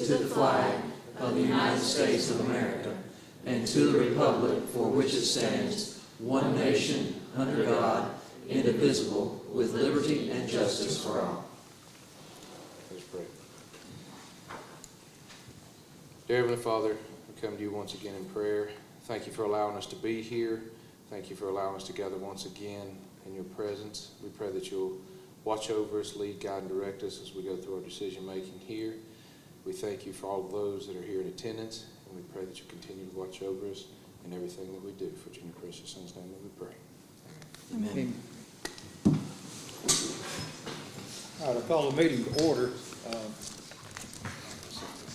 to the flag of the United States of America, and to the republic for which it stands, one nation, under God, indivisible, with liberty and justice for all. Let's pray. Dear Heavenly Father, we come to you once again in prayer. Thank you for allowing us to be here. Thank you for allowing us to gather once again in your presence. We pray that you'll watch over us, lead, guide, and direct us as we go through our decision-making here. We thank you for all of those that are here in attendance, and we pray that you continue to watch over us in everything that we do. For your precious Son's name that we pray. Amen. All right, I call the meeting to order.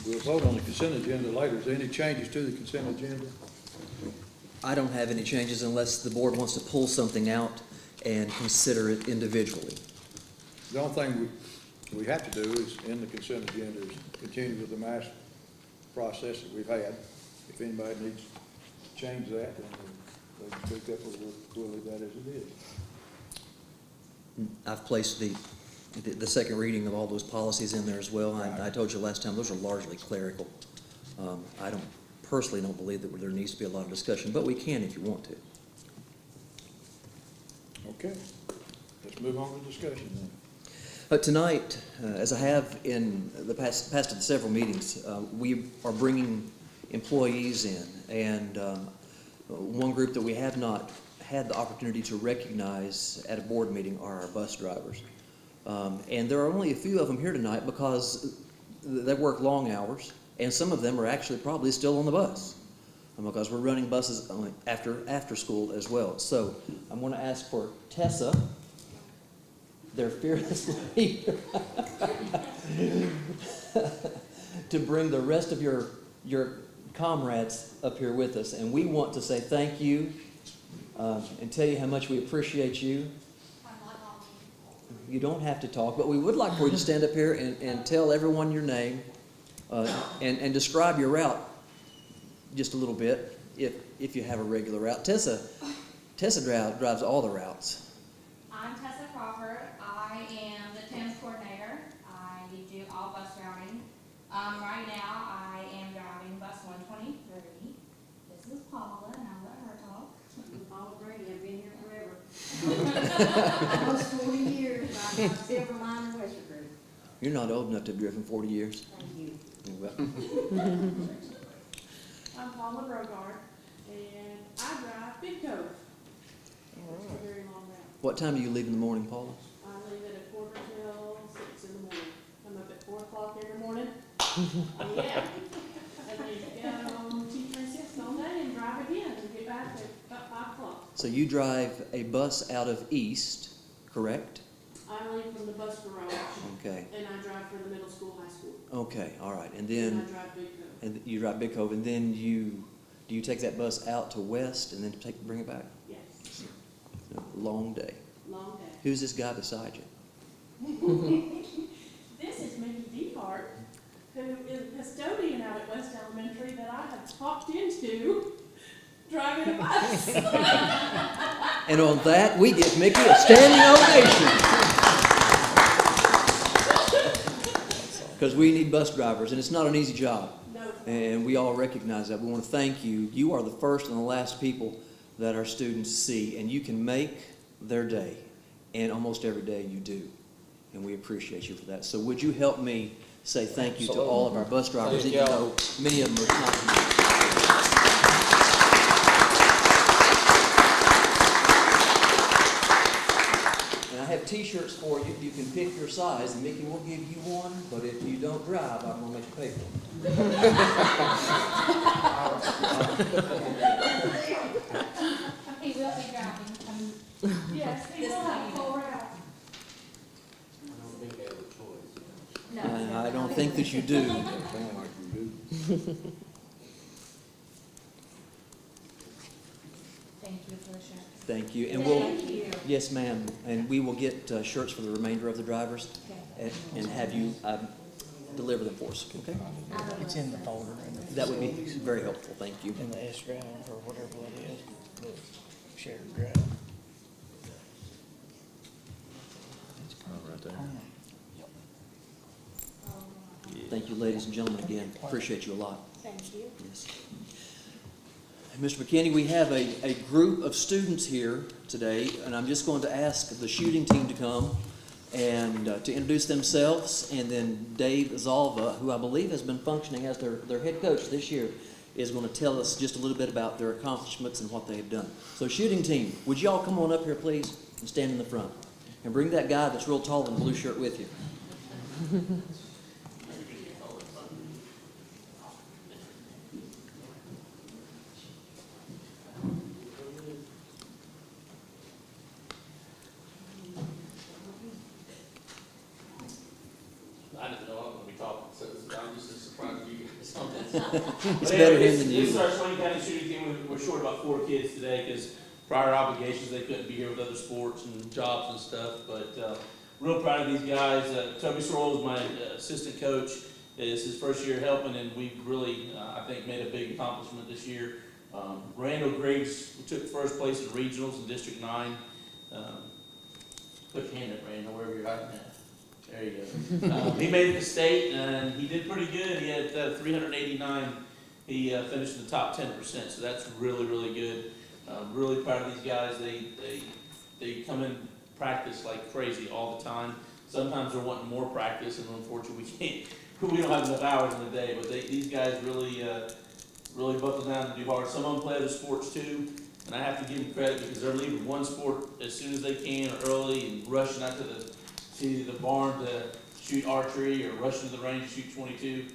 We'll vote on the consent agenda later. Is there any changes to the consent agenda? I don't have any changes unless the board wants to pull something out and consider it individually. The only thing we have to do is, in the consent agenda, is continue with the mass process that we've had. If anybody needs to change that, then they can speak up, or we'll leave that as it is. I've placed the second reading of all those policies in there as well. I told you last time, those are largely clerical. I personally don't believe that there needs to be a lot of discussion, but we can if you want to. Okay, let's move on to discussion then. Tonight, as I have in the past of the several meetings, we are bringing employees in, and one group that we have not had the opportunity to recognize at a board meeting are our bus drivers. And there are only a few of them here tonight because they work long hours, and some of them are actually probably still on the bus because we're running buses after school as well. So I'm going to ask for Tessa, their fearless leader, to bring the rest of your comrades up here with us. And we want to say thank you and tell you how much we appreciate you. You don't have to talk, but we would like for you to stand up here and tell everyone your name and describe your route just a little bit, if you have a regular route. Tessa drives all the routes. I'm Tessa Crawford. I am the Thames coordinator. I do all bus routing. Right now, I am driving bus 123. This is Paula, and I'll let her talk. Paula Brady, I've been here forever. Almost 40 years. I got silver line in West Recruit. You're not old enough to have driven 40 years. Thank you. Well, I'm Paula Brogard, and I drive Big Cove. It's a very long route. what time do you leave in the morning, Paula? I leave at 5:45 in the morning. I'm up at 4 o'clock every morning. Yeah. And then go teach my sister all day and drive again and get back at about 5 o'clock. So you drive a bus out of East, correct? I leave from the bus garage. Okay. And I drive for the middle school, high school. Okay, all right. And And then I drive Big Cove. and you drive Big Cove, and then do you take that bus out to West and then bring it back? Yes. Long day. Long day. Who's this guy beside you? This is Mickey Dehart, who is a custodian out at West Elementary that I have popped into driving a bus. And on that, we give Mickey a standing ovation. Because we need bus drivers, and it's not an easy job. No. And we all recognize that. We want to thank you. You are the first and the last people that our students see, and you can make their day. And almost every day you do. And we appreciate you for that. So would you help me say thank you to all of our bus drivers, Thank even y'all. though many of them are not here. And I have T-shirts for you. You can pick your size, and Mickey will give you one. But if you don't drive, I'm going to make you pay for it. He will be driving. Yes, he will have a full route. No. I don't think that you do. Sound like you do. Thank you for the shirt. Thank you. And Thank you. yes, ma'am. And we will get shirts for the remainder of the drivers and have you deliver them for us. Okay? It's in the folder That would be very helpful. Thank you. in the S drive or whatever it is, the shared drive. Right there. Yep. Thank you, ladies and gentlemen, again. Appreciate you a lot. Thank you. Yes. Mr. McKinney, we have a group of students here today, and I'm just going to ask the shooting team to come and to introduce themselves, and then Dave Zalva, who I believe has been functioning as their head coach this year, is going to tell us just a little bit about their accomplishments and what they have done. So shooting team, would you all come on up here, please, and stand in the front? And bring that guy that's real tall in the blue shirt with you. I didn't know I was gonna be talking, so I'm just as surprised as you guys. It's better him than This you. is our Swain County shooting team. We're short about 4 kids today because prior obligations, they couldn't be here with other sports and jobs and stuff. But real proud of these guys. Toby Sorrell is my assistant coach. It's his first year helping, and we've really, I think, made a big accomplishment this year. Randall Graves took first place in regionals in District 9. Put your hand up, Randall, wherever you're at. There you go. He made it to state, and he did pretty good. He had 389. He finished in the top 10%, so that's really, really good. Really proud of these guys. They come in practice like crazy all the time. Sometimes they're wanting more practice, and unfortunately we don't have enough hours in the day. But these guys really buckle down and do hard. Some of them play other sports too, and I have to give them credit because they're leaving one sport as soon as they can or early and rushing out to the barn to shoot archery or rushing to the range to shoot 22.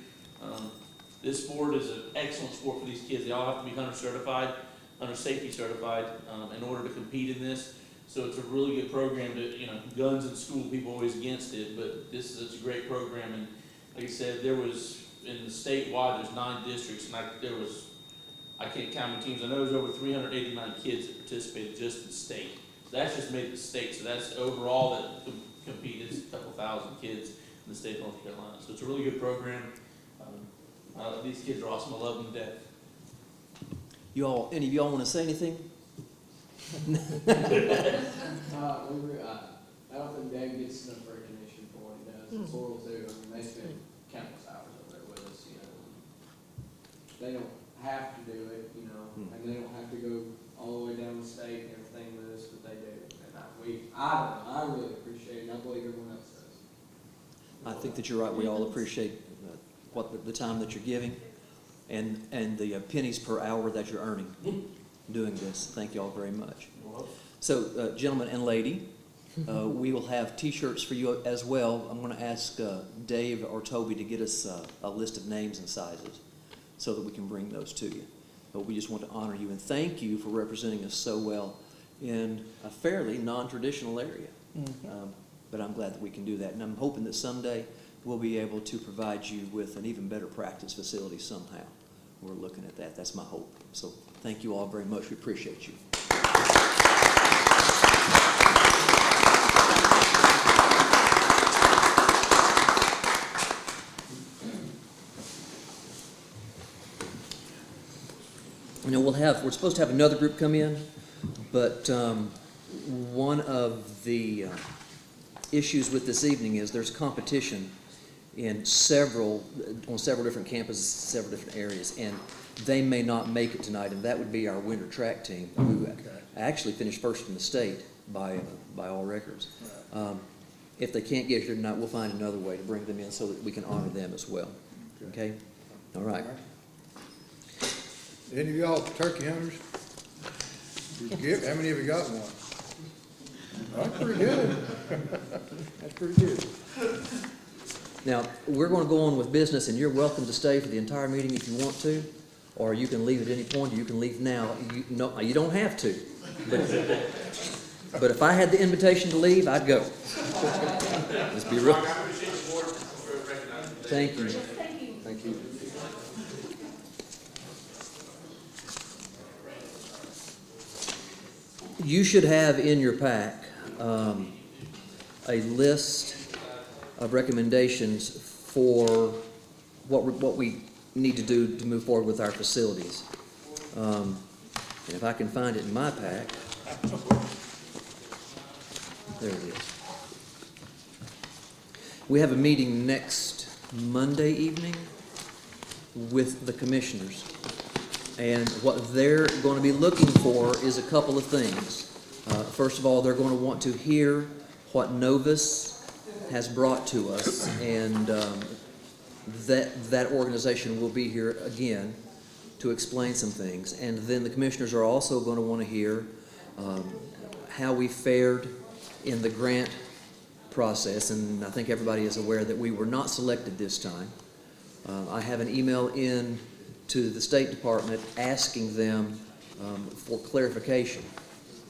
This sport is an excellent sport for these kids. They all have to be hunter certified, hunter safety certified in order to compete in this. So it's a really good program to, guns in school, people are always against it, but it's a great program. And like I said, there was, in the statewide, there's 9 districts, and I can't count how many teams. I know there's over 389 kids that participated just in state. So that's just made it to state. So that's overall that competed, a couple thousand kids in the state of North Carolina. So it's a really good program. These kids are awesome. I love them to death. Any of y'all want to say anything? I don't think Dave gets enough recognition for what he does. And Sorrel too. I mean, they spend countless hours over there with us. They don't have to do it, and they don't have to go all the way down the state and everything with us, but they do. And I really appreciate it, and I believe everyone else does. I think that you're right. We all appreciate the time that you're giving and the pennies per hour that you're earning doing this. Thank you all very much. So, gentlemen and lady, we will have T-shirts for you as well. I'm going to ask Dave or Toby to get us a list of names and sizes so that we can bring those to you. But we just want to honor you and thank you for representing us so well in a fairly non-traditional area. But I'm glad that we can do that. And I'm hoping that someday we'll be able to provide you with an even better practice facility somehow. We're looking at that. That's my hope. So thank you all very much. We appreciate you. We're supposed to have another group come in, but one of the issues with this evening is there's competition on several different campuses, several different areas, and they may not make it tonight, and that would be our winter track team, who actually finished first in the state by all records. If they can't get here tonight, we'll find another way to bring them in so that we can honor them as well. Okay? All right. Any of y'all turkey hunters? How many of you got one? That's pretty good. That's pretty good. Now, we're going to go on with business, and you're welcome to stay for the entire meeting if you want to, or you can leave at any point, or you can leave now. You don't have to. But if I had the invitation to leave, I'd go. Let's be real. Thank you. Thank you. You should have in your pack a list of recommendations for what we need to do to move forward with our facilities. And if I can find it in my pack, there it is. We have a meeting next Monday evening with the commissioners. And what they're going to be looking for is a couple of things. First of all, they're going to want to hear what Novus has brought to us, and that organization will be here again to explain some things. And then the commissioners are also going to want to hear how we fared in the grant process, and I think everybody is aware that we were not selected this time. I have an email in to the State Department asking them for clarification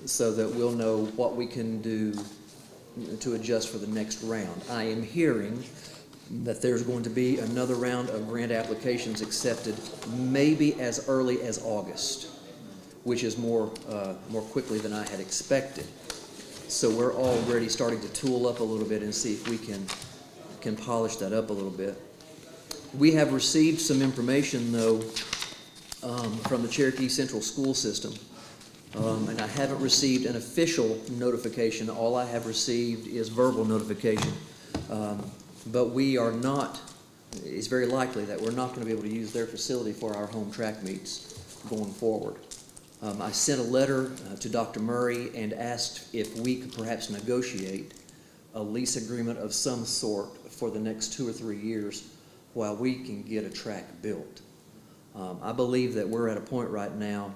so that we'll know what we can do to adjust for the next round. I am hearing that there's going to be another round of grant applications accepted maybe as early as August, which is more quickly than I had expected. So we're already starting to tool up a little bit and see if we can polish that up a little bit. We have received some information, though, from the Cherokee Central School System, and I haven't received an official notification. All I have received is verbal notification. But we are not, it's very likely that we're not going to be able to use their facility for our home track meets going forward. I sent a letter to Dr. Murray and asked if we could perhaps negotiate a lease agreement of some sort for the next 2 or 3 years while we can get a track built. I believe that we're at a point right now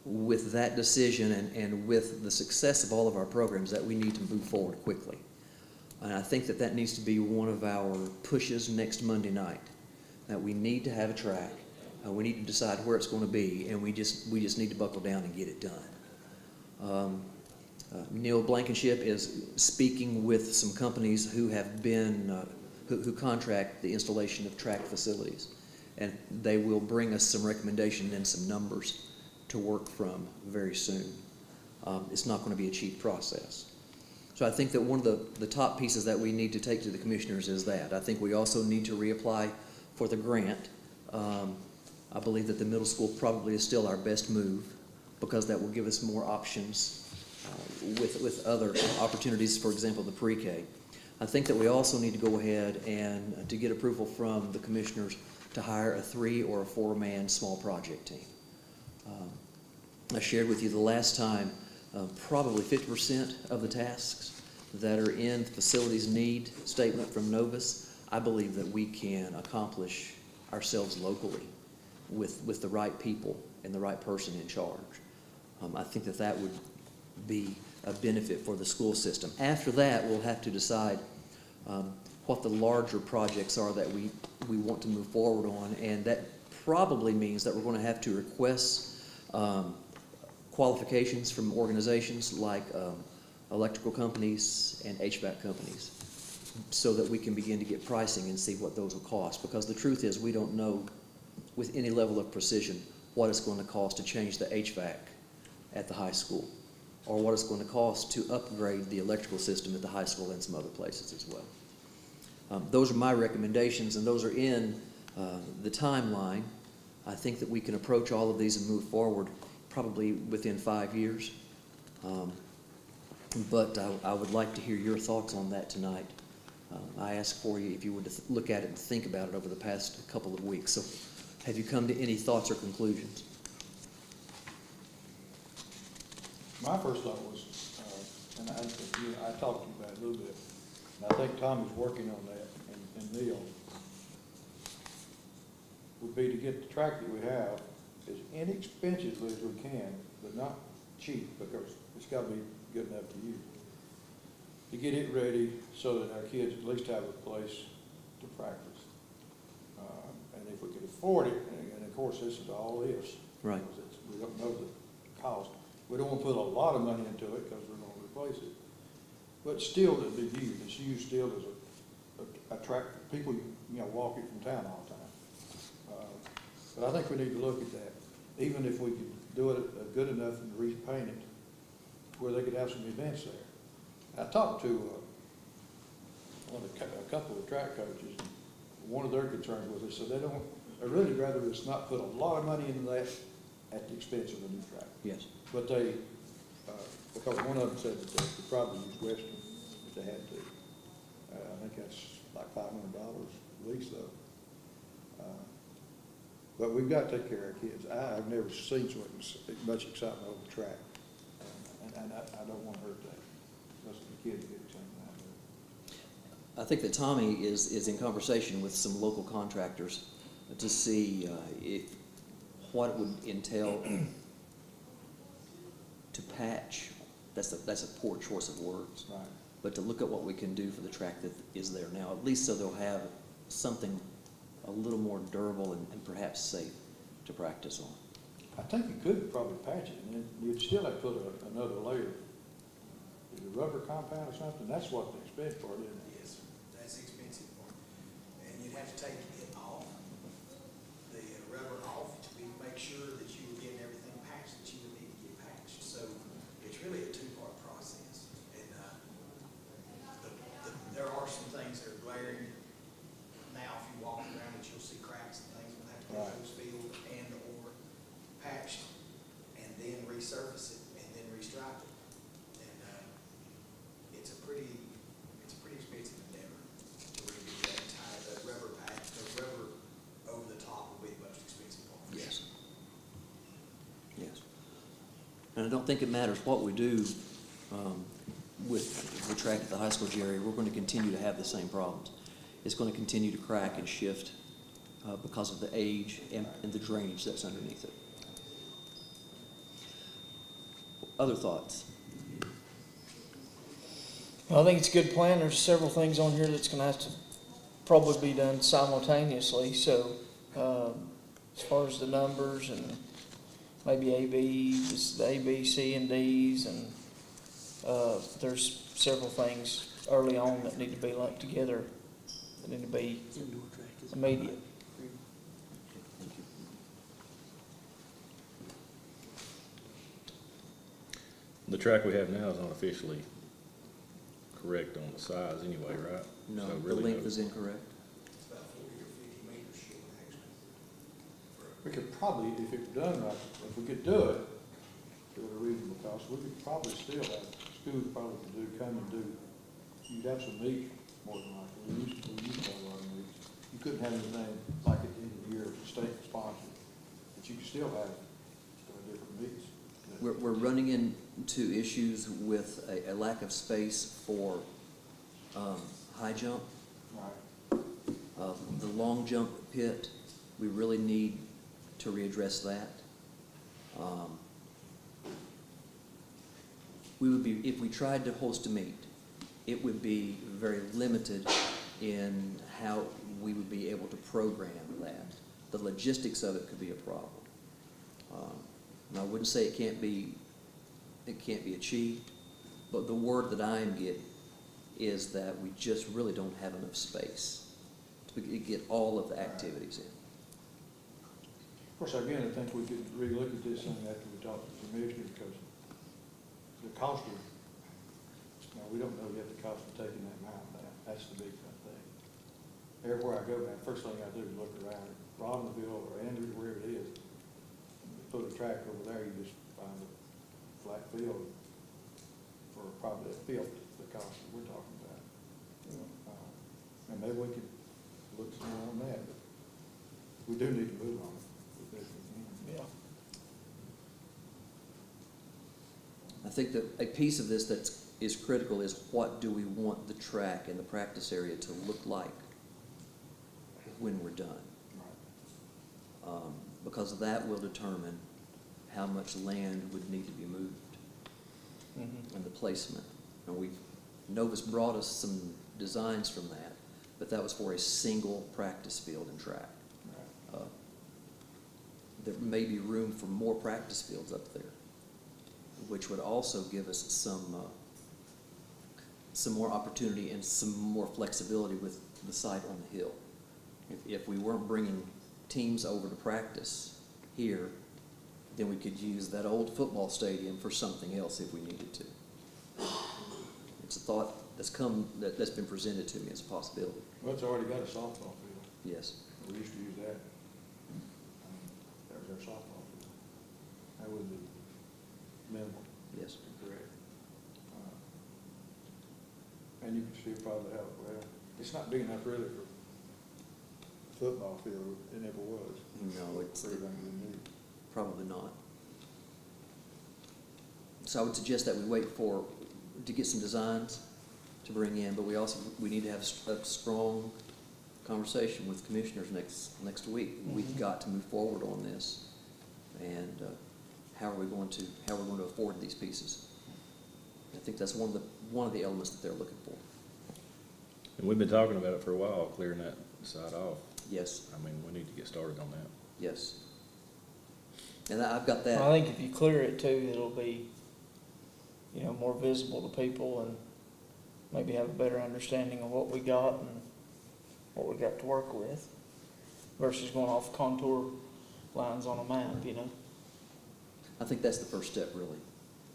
with that decision and with the success of all of our programs that we need to move forward quickly. And I think that needs to be one of our pushes next Monday night, that we need to have a track. We need to decide where it's going to be, and we just need to buckle down and get it done. Neil Blankenship is speaking with some companies who have been who contract the installation of track facilities, and they will bring us some recommendation and some numbers to work from very soon. It's not going to be a cheap process. So I think that one of the top pieces that we need to take to the commissioners is that. I think we also need to reapply for the grant. I believe that the middle school probably is still our best move because that will give us more options with other opportunities, for example, the pre-K. I think that we also need to go ahead and to get approval from the commissioners to hire a 3 or a 4-man small project team. I shared with you the last time probably 50% of the tasks that are in the facilities need statement from Novus, I believe that we can accomplish ourselves locally with the right people and the right person in charge. I think that would be a benefit for the school system. After that, we'll have to decide what the larger projects are that we want to move forward on, and that probably means that we're going to have to request qualifications from organizations like electrical companies and HVAC companies so that we can begin to get pricing and see what those will cost. Because the truth is we don't know with any level of precision what it's going to cost to change the HVAC at the high school or what it's going to cost to upgrade the electrical system at the high school and some other places as well. Those are my recommendations, and those are in the timeline. I think that we can approach all of these and move forward probably within 5 years. But I would like to hear your thoughts on that tonight. I asked for you if you would look at it and think about it over the past couple of weeks. So have you come to any thoughts or conclusions? My first thought was, and I talked to you about it a little bit, and I think Tom is working on that, and Neil, would be to get the track that we have as inexpensively as we can, but not cheap, because it's got to be good enough to use, to get it ready so that our kids at least have a place to practice. And if we could afford it, and of course this is all ifs, Right. We don't know the cost. We don't want to put a lot of money into it because we're going to replace it. But still, to be viewed, it's used still as a track. People, walk it from town all the time. But I think we need to look at that. Even if we could do it good enough and repaint it, where they could have some events there. I talked to a couple of track coaches. One of their concerns was they said they'd really rather us not put a lot of money into that at the expense of a new track. Yes. But they, because one of them said that they could probably use Western if they had to. I think that's like $500 a week though. But we've got to take care of our kids. I've never seen so much excitement over the track. And I don't want to hurt that. That's the kids get excited out of it. I think that Tommy is in conversation with some local contractors to see what it would entail to patch. That's a poor choice of words. Right. But to look at what we can do for the track that is there now, at least so they'll have something a little more durable and perhaps safe to practice on. I think you could probably patch it, and then you'd still have to put another layer. Is it rubber compound or something? That's what the expensive part is. Yes, that's the expensive part. And you'd have to take it off, the rubber off, to make sure that you were getting everything patched that you would need to get patched. So it's really a two-part process. And there are some things that are glaring now. If you walk around it, you'll see cracks and things. We'll have to get those filled and or patched, and then resurface it, and then restripe it. And it's a pretty expensive endeavor to redo that entire, the rubber patch, the rubber over the top will be the most expensive part. Yes. Yes. And I don't think it matters what we do with the track at the high school, Jerry. We're going to continue to have the same problems. It's going to continue to crack and shift because of the age and the drainage that's underneath it. Other thoughts? Well, I think it's a good plan. There's several things on here that's going to have to probably be done simultaneously. So as far as the numbers and maybe the A, B, C, and D's, and there's several things early on that need to be lumped together that need to be immediate. The track we have now is not officially correct on the size anyway, right? No, So the really length is incorrect. It's about 40 or 50 meters short, actually. We could probably, if it were done right, if we could do it at a reasonable cost, we could probably still have, schools probably could come and do, you'd have some meets more than likely. We used to have a lot of meets. You couldn't have anything like at the end of the year, state sponsored, but you could still have different meets. We're running into issues with a lack of space for high jump. Right. The long jump pit, we really need to readdress that. We would be, if we tried to host a meet, it would be very limited in how we would be able to program that. The logistics of it could be a problem. And I wouldn't say it can't be achieved, but the word that I am getting is that we just really don't have enough space to get all of the activities in. Of course, again, I think we could relook at this thing after we talk to the commissioner, because the cost of, now, we don't know yet the cost of taking that mountain down. That's the big thing. Everywhere I go now, first thing I do is look around at Robbinsville or Andrews, wherever it is. Put a track over there, you just find a flat field for probably a fifth the cost that we're talking about. And maybe we could look some more on that, but we do need to move on it. Yeah. I think that a piece of this that is critical is what do we want the track and the practice area to look like when we're done. Because that will determine how much land would need to be moved and the placement. And Novus brought us some designs from that, but that was for a single practice field and track. There may be room for more practice fields up there, which would also give us some more opportunity and some more flexibility with the site on the hill. If we weren't bringing teams over to practice here, then we could use that old football stadium for something else if we needed to. It's a thought that's been presented to me as a possibility. Well, it's already got a softball field. Yes. We used to use that. That was our softball field. That would be minimal. Yes. Correct. And you can still probably have, well, it's not big enough really for football field, it never was. No, it's For everything we need. probably not. So I would suggest that we wait to get some designs to bring in, but we need to have a strong conversation with commissioners next week. We've got to move forward on this, and how are we going to afford these pieces? I think that's one of the elements that they're looking for. And we've been talking about it for a while, clearing that side off. Yes, I mean, we need to get started on that. yes. And I've got that. I think if you clear it too, it'll be, more visible to people and maybe have a better understanding of what we got and what we got to work with versus going off contour lines on a map, I think that's the first step, really.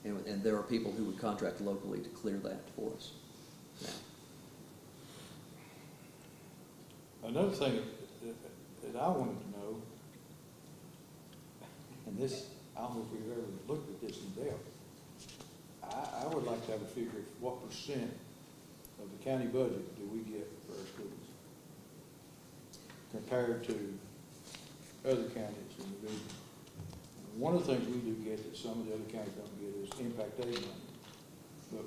And there are people who would contract locally to clear that for us now. Another thing that I wanted to know, and this, I don't know if we've ever looked at this in depth. I would like to have a figure of what % of the county budget do we get for our schools compared to other counties in the region. One of the things we do get that some of the other counties don't get is impact aid money. But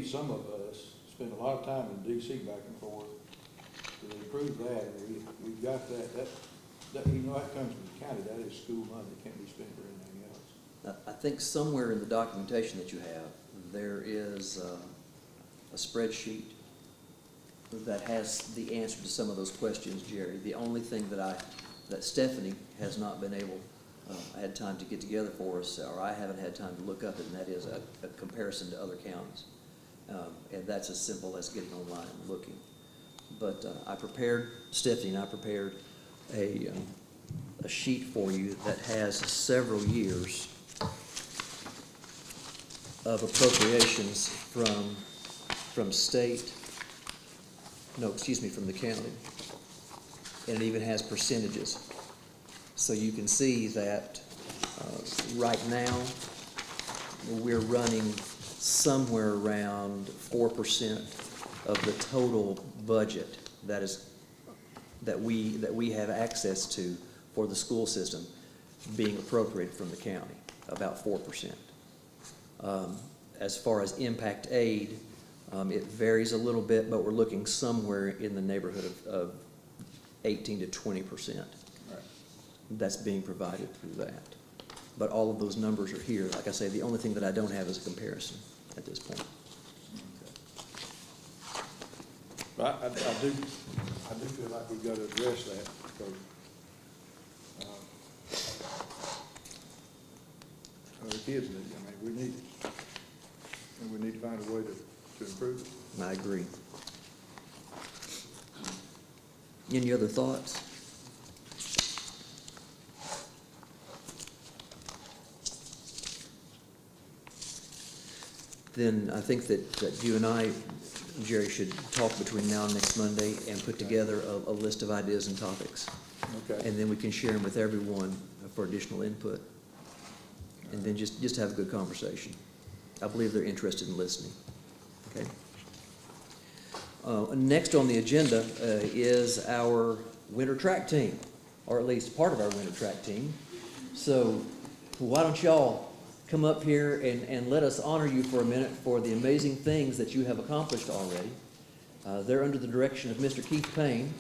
some of us, spend a lot of time in DC back and forth to improve that. We've got that even though that comes from the county, that is school money. It can't be spent for anything else. I think somewhere in the documentation that you have, there is a spreadsheet that has the answer to some of those questions, Jerry. The only thing that Stephanie has not been able, had time to get together for us, or I haven't had time to look up it, and that is a comparison to other counties. And that's as simple as getting online and looking. But Stephanie and I prepared a sheet for you that has several years of appropriations from the county. And it even has percentages. So you can see that right now, we're running somewhere around 4% of the total budget that we have access to for the school system being appropriated from the county, about 4%. As far as impact aid, it varies a little bit, but we're looking somewhere in the neighborhood of 18 to 20%. Right. That's being provided through that. But all of those numbers are here. Like I say, the only thing that I don't have is a comparison at this point. But I do feel like we've got to address that because the kids need it. I mean, we need it. And we need to find a way to improve it. I agree. Any other thoughts? Then I think that you and I, Jerry, should talk between now and next Monday and put together a list of ideas and topics. Okay. And then we can share them with everyone for additional input. And then just have a good conversation. I believe they're interested in listening. Okay. Next on the agenda is our winter track team, or at least part of our winter track team. So why don't y'all come up here and let us honor you for a minute for the amazing things that you have accomplished already. They're under the direction of Mr. Keith Payne.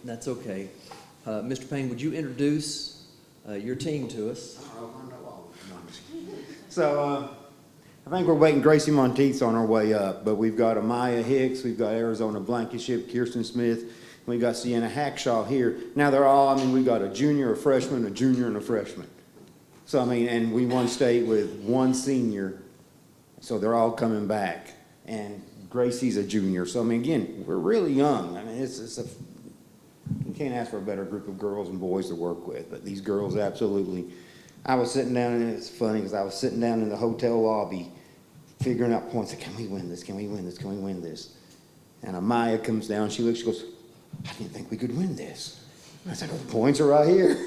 That's okay. Mr. Payne, would you introduce your team to us? So, I think we're waiting Gracie Monteith's on our way up, but we've got Amaya Hicks, we've got Arizona Blankenship, Kirsten Smith, we've got Sienna Hackshaw here. Now they're all, we've got a junior, a freshman, a junior, and a freshman. So, and we won state with one senior, so they're all coming back. And Gracie's a junior, so again, we're really young. You can't ask for a better group of girls and boys to work with, but these girls absolutely. I was sitting down, and it's funny because I was sitting down in the hotel lobby figuring out points. Like, can we win this? Can we win this? Can we win this? And Amaya comes down. She looks. She goes, I didn't think we could win this. I said, "Oh, the points are right here."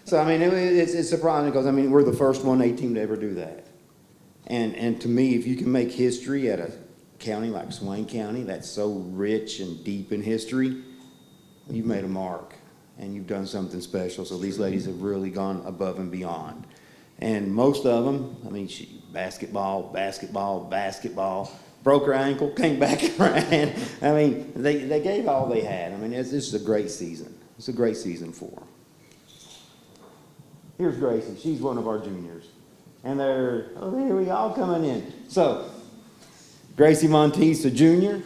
So, I mean, it's surprising because, I mean, we're the first 1A team to ever do that. And to me, if you can make history at a county like Swain County, that's so rich and deep in history, you've made a mark and you've done something special. So these ladies have really gone above and beyond. And most of them, I mean, basketball, broke her ankle, came back and ran. I mean, they gave all they had. I mean, this is a great season. It's a great season for them. Here's Gracie. She's one of our juniors. And here we all coming in. So, Gracie Monteith, a junior.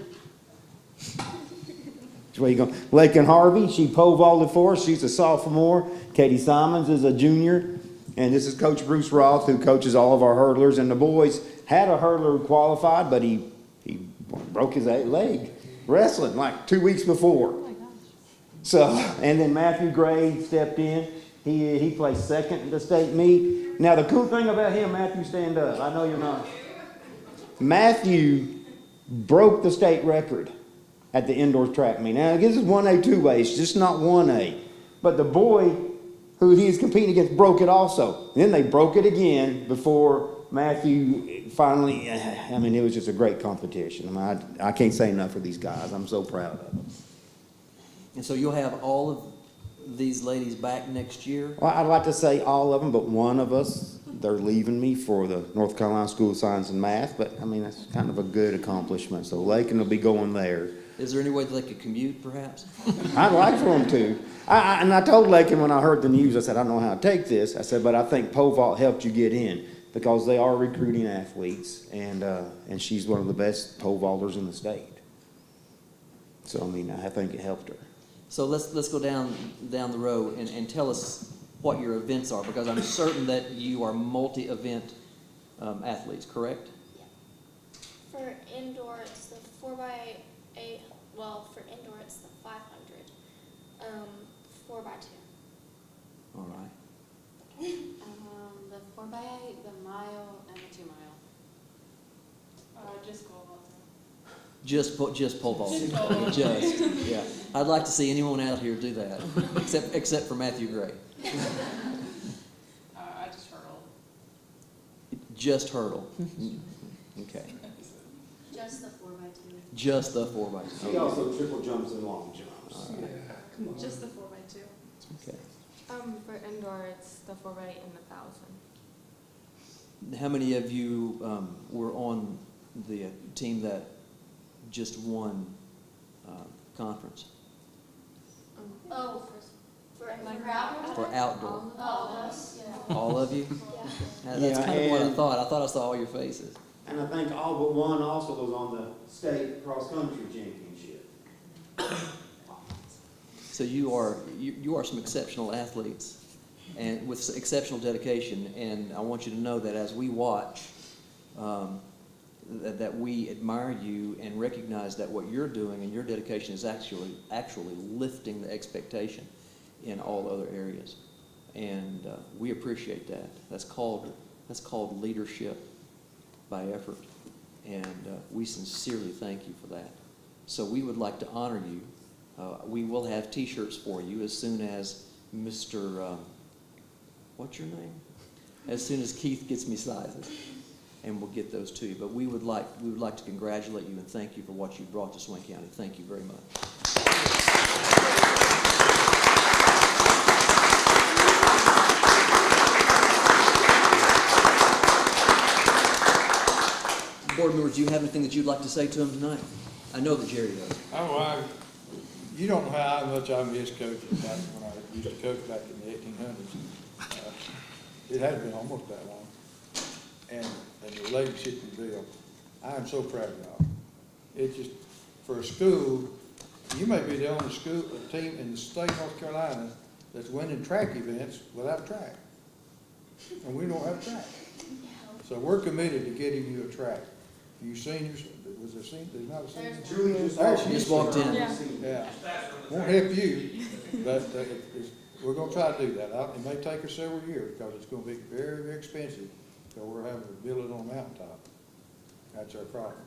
Where you going? Lakin Harvey, she pole vaulted for us. She's a sophomore. Katie Simons is a junior. And this is Coach Bruce Roth, who coaches all of our hurdlers. And the boys had a hurdler who qualified, but he broke his leg wrestling like 2 weeks before. Oh my gosh. So, and then Matthew Gray stepped in. He placed second in the state meet. Now, the cool thing about him, Matthew, stand up. I know you're not. Matthew broke the state record at the indoor track meet. Now, this is 1A, 2A. It's just not 1A. But the boy who he is competing against broke it also. And then they broke it again before Matthew finally, I mean, it was just a great competition. I mean, I can't say enough for these guys. I'm so proud of them. And so you'll have all of these ladies back next year? Well, I'd like to say all of them, but one of us, they're leaving me for the North Carolina School of Science and Math. But, I mean, that's kind of a good accomplishment. So Lakin will be going there. Is there any way that they could commute, perhaps? I'd like for them to. And I told Lakin when I heard the news, I said, I don't know how to take this. I said, but I think pole vault helped you get in because they are recruiting athletes, and she's one of the best pole vaulters in the state. So, I mean, I think it helped her. So let's go down the road and tell us what your events are, because I'm certain that you are multi-event athletes, correct? Yeah. For indoor, it's the 4x8. Well, for indoor, it's the 500. 4x2. All right. The 4x8, the mile, and the 2 mile. Just go about Just pole vaulting. Just, yeah. I'd like to see anyone out here do that, except for Matthew Gray. I just hurdle. Just hurdle. Okay. Just the 4x2. Just the 4x2. She also triple jumps and long jumps. All right. Just the 4x2. Okay. For indoor, it's the 4x8 and the 1,000. How many of you were on the team that just won conference? Oh, for outdoor? For outdoor. Oh, us, yeah. All of you? Yeah. That's Yeah, kind of what I and- thought. I thought I saw all your faces. And I think all but one also was on the state cross-country championship. So you are some exceptional athletes, and with exceptional dedication. And I want you to know that as we watch, that we admire you and recognize that what you're doing and your dedication is actually lifting the expectation in all other areas, and we appreciate that. That's called leadership by effort, and we sincerely thank you for that. So we would like to honor you. We will have T-shirts for you as soon as Mr. What's your name? As soon as Keith gets me sizes, and we'll get those to you. But we would like to congratulate you and thank you for what you brought to Swain County. Thank you very much. Board members, do you have anything that you'd like to say to him tonight? I know that Jerry does. Oh, you don't know how much I miss coaching back when I used to coach back in the 1800s. It has been almost that long. And the relationship you build, I am so proud of y'all. It's just, for a school, you may be the only team in the state of North Carolina that's winning track events without track. And we don't have track. So we're committed to getting you a track. You seniors, was there seniors? There's not a senior? Julie just walked in. Yeah. Won't help you, but we're gonna try to do that. It may take us several years because it's gonna be very, very expensive. So we're having to build it on a mountaintop. That's our problem.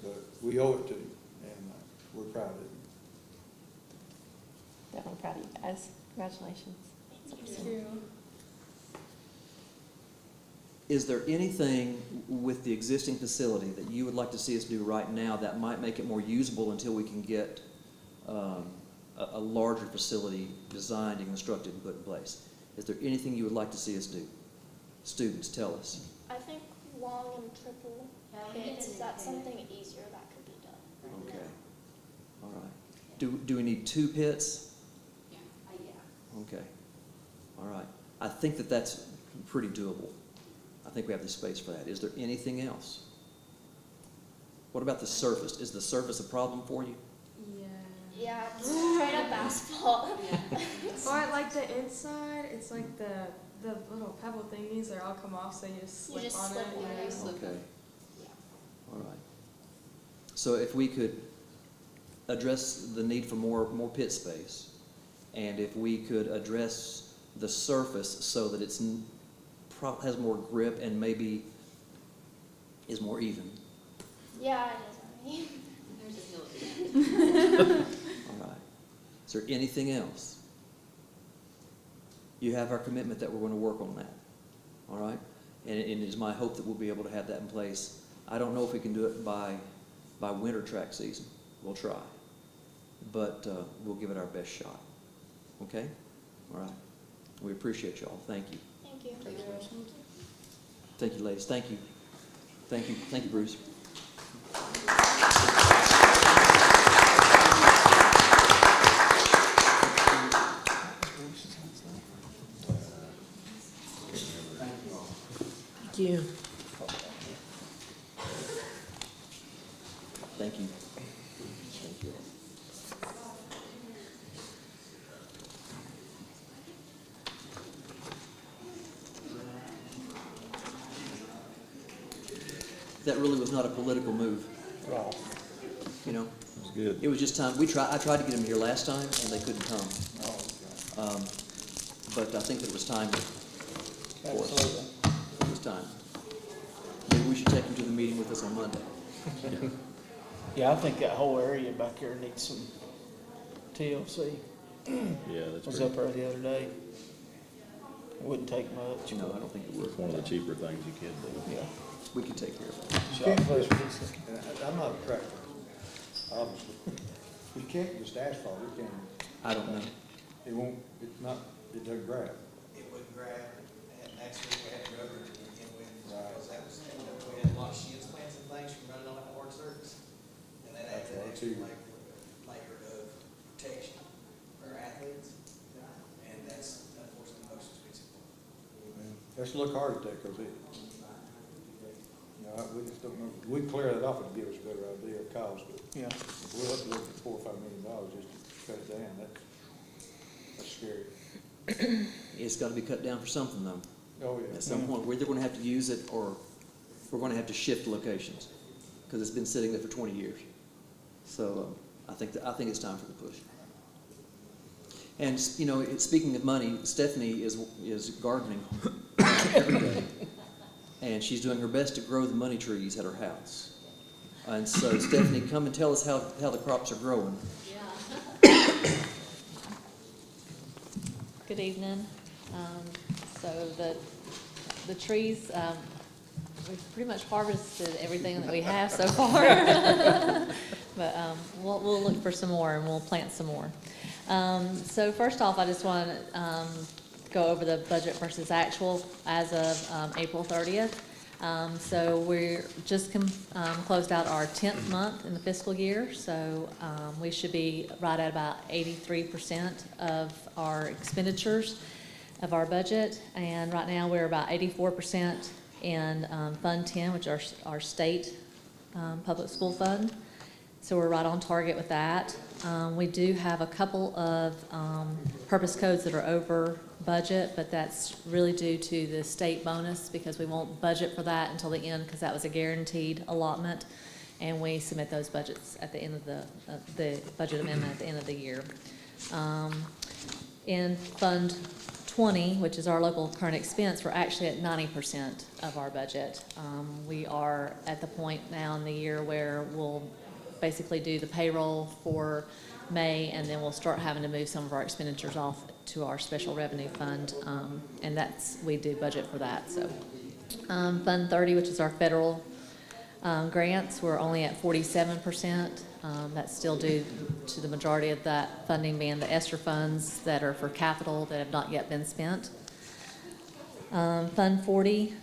But we owe it to you, and we're proud of you. really proud of you guys. Congratulations. Thank you. Is there anything with the existing facility that you would like to see us do right now that might make it more usable until we can get a larger facility designed and constructed and put in place? Is there anything you would like to see us do? Students, tell us. I think long and triple pits, is that something easier that could be done? Okay. All right. Do we need 2 pits? Yeah. Okay. All right. I think that that's pretty doable. I think we have the space for that. Is there anything else? What about the surface? Is the surface a problem for you? Yeah, it's straight up asphalt. Or like the inside, it's like the little pebble thingies, they all come off, so you just You slip just on slip it. on it. Yeah. Okay. All right. So if we could address the need for more pit space, and if we could address the surface so that it's has more grip and maybe is more even. Yeah, it is already. All right. Is there anything else? You have our commitment that we're going to work on that. All right? And it is my hope that we'll be able to have that in place. I don't know if we can do it by winter track season. We'll try. But we'll give it our best shot. Okay? All right. We appreciate y'all. Thank you. Thank you. Thank you, ladies. Thank you. Thank you. Thank you, Bruce. Thank you. Thank you. Thank you. That really was not a political move. Wow. You know? That's good. It was just time. I tried to get them here last time, and they couldn't come. But I think that it was time for us. Absolutely. It was time. Maybe we should take them to the meeting with us on Monday. Yeah, I think that whole area back here needs some TLC. Yeah, that's Was great. up there the other day. It wouldn't take much. No, I don't think it would. It's one of the cheaper things you can do. Yeah. We can take care of it. You can't just, I'm not a tractor, obviously. You can't just asphalt, it can, I don't know. it won't, it's not, it doesn't grab. It wouldn't grab, and actually we had rubber to begin with, Right. because that was, we had a lot of shields plants and things from running on that hard surface. And that added that extra layer of protection for our athletes, and that's unfortunately the most expensive one. Let's look hard at that, because it, we just don't know, we clear that off and give us a better idea of cost, but Yeah. if we'll have to look at $4 or $5 million just to cut it down, that's scary. It's got to be cut down for something, though. Oh, yeah. At some point, we're either going to have to use it or we're going to have to shift locations because it's been sitting there for 20 years. So I think it's time for the push. And you know, speaking of money, Stephanie is gardening every day, and she's doing her best to grow the money trees at her house. And so, Stephanie, come and tell us how the crops are growing. Good evening. So the trees, we've pretty much harvested everything that we have so far. But we'll look for some more and we'll plant some more. So first off, I just want to go over the budget versus actual as of April 30th. So we're just closed out our 10th month in the fiscal year, so we should be right at about 83% of our expenditures of our budget, and right now we're about 84% in Fund 10, which is our state public school fund. So we're right on target with that. We do have a couple of purpose codes that are over budget, but that's really due to the state bonus because we won't budget for that until the end because that was a guaranteed allotment, and we submit those budgets at the end of the budget amendment at the end of the year. In Fund 20, which is our local current expense, we're actually at 90% of our budget. We are at the point now in the year where we'll basically do the payroll for May, and then we'll start having to move some of our expenditures off to our special revenue fund, and we do budget for that, so. Fund 30, which is our federal grants, we're only at 47%. That's still due to the majority of that funding being the ESSER funds that are for capital that have not yet been spent. Fund 40,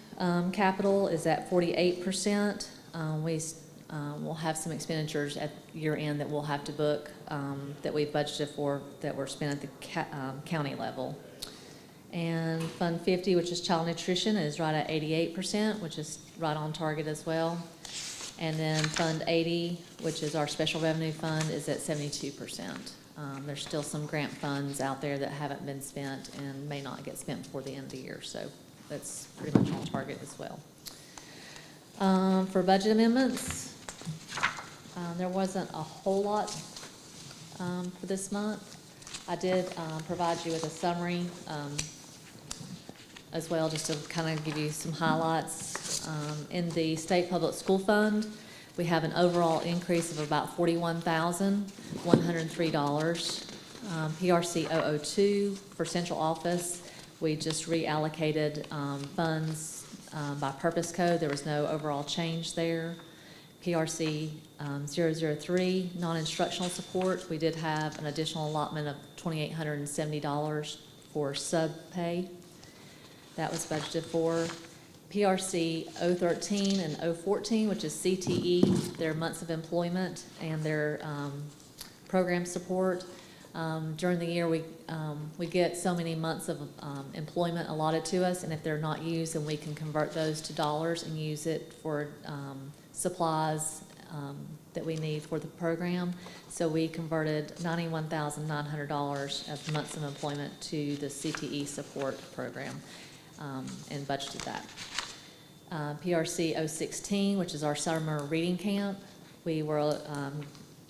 capital is at 48%. We'll have some expenditures at year end that we'll have to book that we budgeted for that were spent at the county level. And Fund 50, which is child nutrition, is right at 88%, which is right on target as well. And then Fund 80, which is our special revenue fund, is at 72%. There's still some grant funds out there that haven't been spent and may not get spent before the end of the year, so that's pretty much on target as well. For budget amendments, there wasn't a whole lot for this month. I did provide you with a summary as well, just to kind of give you some highlights. In the State Public School Fund, we have an overall increase of about $41,103. PRC 002 for central office, we just reallocated funds by purpose code. There was no overall change there. PRC 003, non-instructional support, we did have an additional allotment of $2,870 for sub-pay. That was budgeted for. PRC 013 and 014, which is CTE, their months of employment and their program support. During the year, we get so many months of employment allotted to us, and if they're not used, then we can convert those to dollars and use it for supplies that we need for the program. So we converted $91,900 of months of employment to the CTE support program and budgeted that. PRC 016, which is our summer reading camp, we were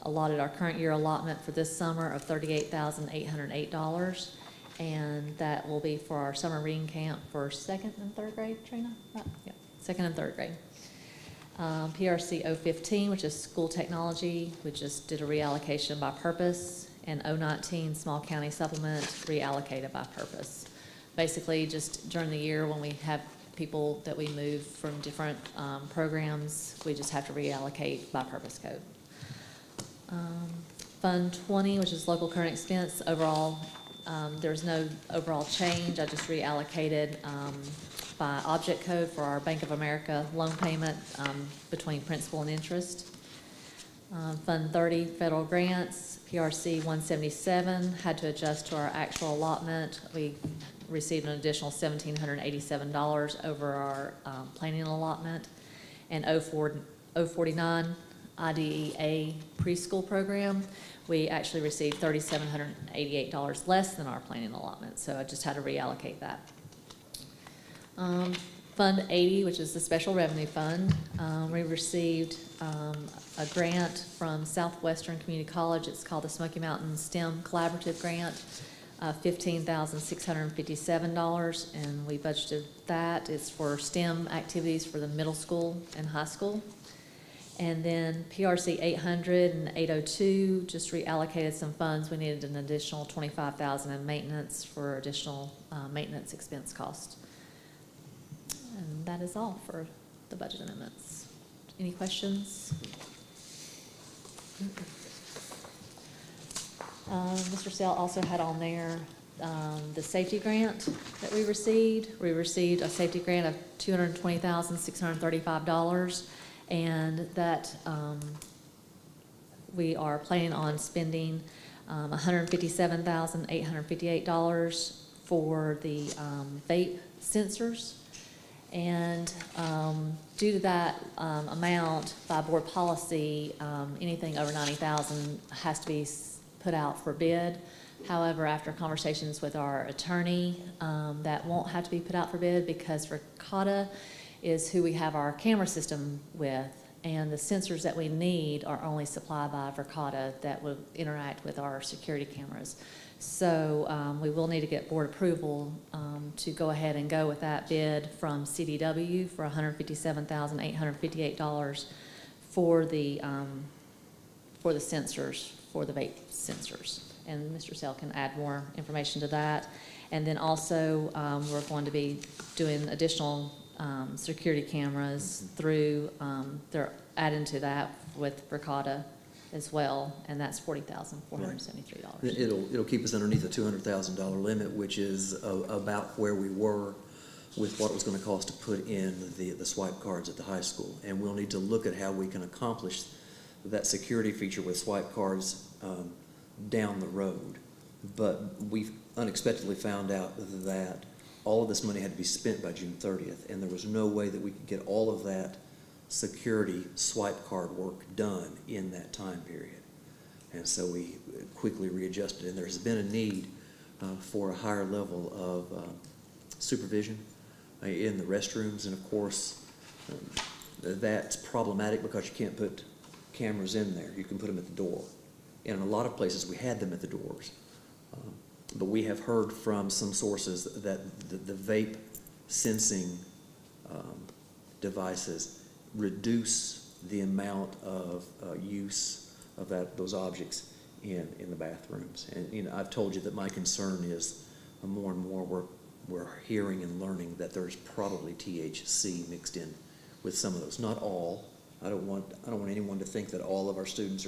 allotted our current year allotment for this summer of $38,808, and that will be for our summer reading camp for 2nd and 3rd grade, Trina? Right? Yep, 2nd and 3rd grade. PRC 015, which is school technology, we just did a reallocation by purpose, and 019, small county supplement, reallocated by purpose. Basically, just during the year when we have people that we move from different programs, we just have to reallocate by purpose code. Fund 20, which is local current expense, overall, there's no overall change. I just reallocated by object code for our Bank of America loan payment between principal and interest. Fund 30, federal grants, PRC 177, had to adjust to our actual allotment. We received an additional $1,787 over our planning allotment. And 049, IDEA preschool program, we actually received $3,788 less than our planning allotment, so I just had to reallocate that. Fund 80, which is the special revenue fund, we received a grant from Southwestern Community College. It's called the Smoky Mountain STEM Collaborative Grant, $15,657, and we budgeted that. It's for STEM activities for the middle school and high school. And then PRC 800 and 802 just reallocated some funds. We needed an additional $25,000 in maintenance for additional maintenance expense cost. And that is all for the budget amendments. Any questions? Mr. Sell also had on there the safety grant that we received. We received a safety grant of $220,635, and that we are planning on spending $157,858 for the vape sensors. And due to that amount, by board policy, anything over $90,000 has to be put out for bid. However, after conversations with our attorney, that won't have to be put out for bid because Verkada is who we have our camera system with, and the sensors that we need are only supplied by Verkada that will interact with our security cameras. So we will need to get board approval to go ahead and go with that bid from CDW for $157,858 for the sensors for the vape sensors. And Mr. Sell can add more information to that. And then also, we're going to be doing additional security cameras through, they're adding to that with Bricata as well, and that's $40,473. It'll keep us underneath the $200,000 limit, which is about where we were with what it was going to cost to put in the swipe cards at the high school. And we'll need to look at how we can accomplish that security feature with swipe cards down the road. But we've unexpectedly found out that all of this money had to be spent by June 30th, and there was no way that we could get all of that security swipe card work done in that time period. And so we quickly readjusted, and there's been a need for a higher level of supervision in the restrooms, and of course that's problematic because you can't put cameras in there. You can put them at the door. And in a lot of places we had them at the doors. But we have heard from some sources that the vape sensing devices reduce the amount of use of those objects in the bathrooms. And I've told you that my concern is more and more we're hearing and learning that there's probably THC mixed in with some of those. Not all. I don't want anyone to think that all of our students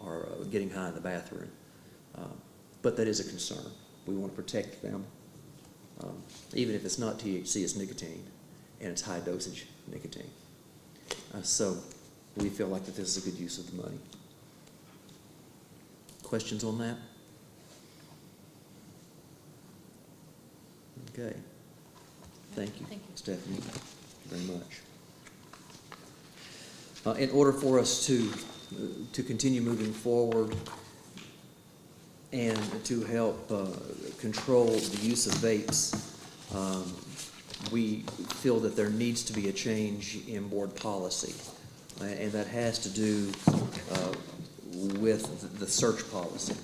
are getting high in the bathroom. But that is a concern. We want to protect them. Even if it's not THC, it's nicotine, and it's high dosage nicotine. So we feel like that this is a good use of the money. Questions on that? Okay. Thank you, Stephanie. Thank you very much. In order for us to continue moving forward and to help control the use of vapes, we feel that there needs to be a change in board policy, and that has to do with the search policy.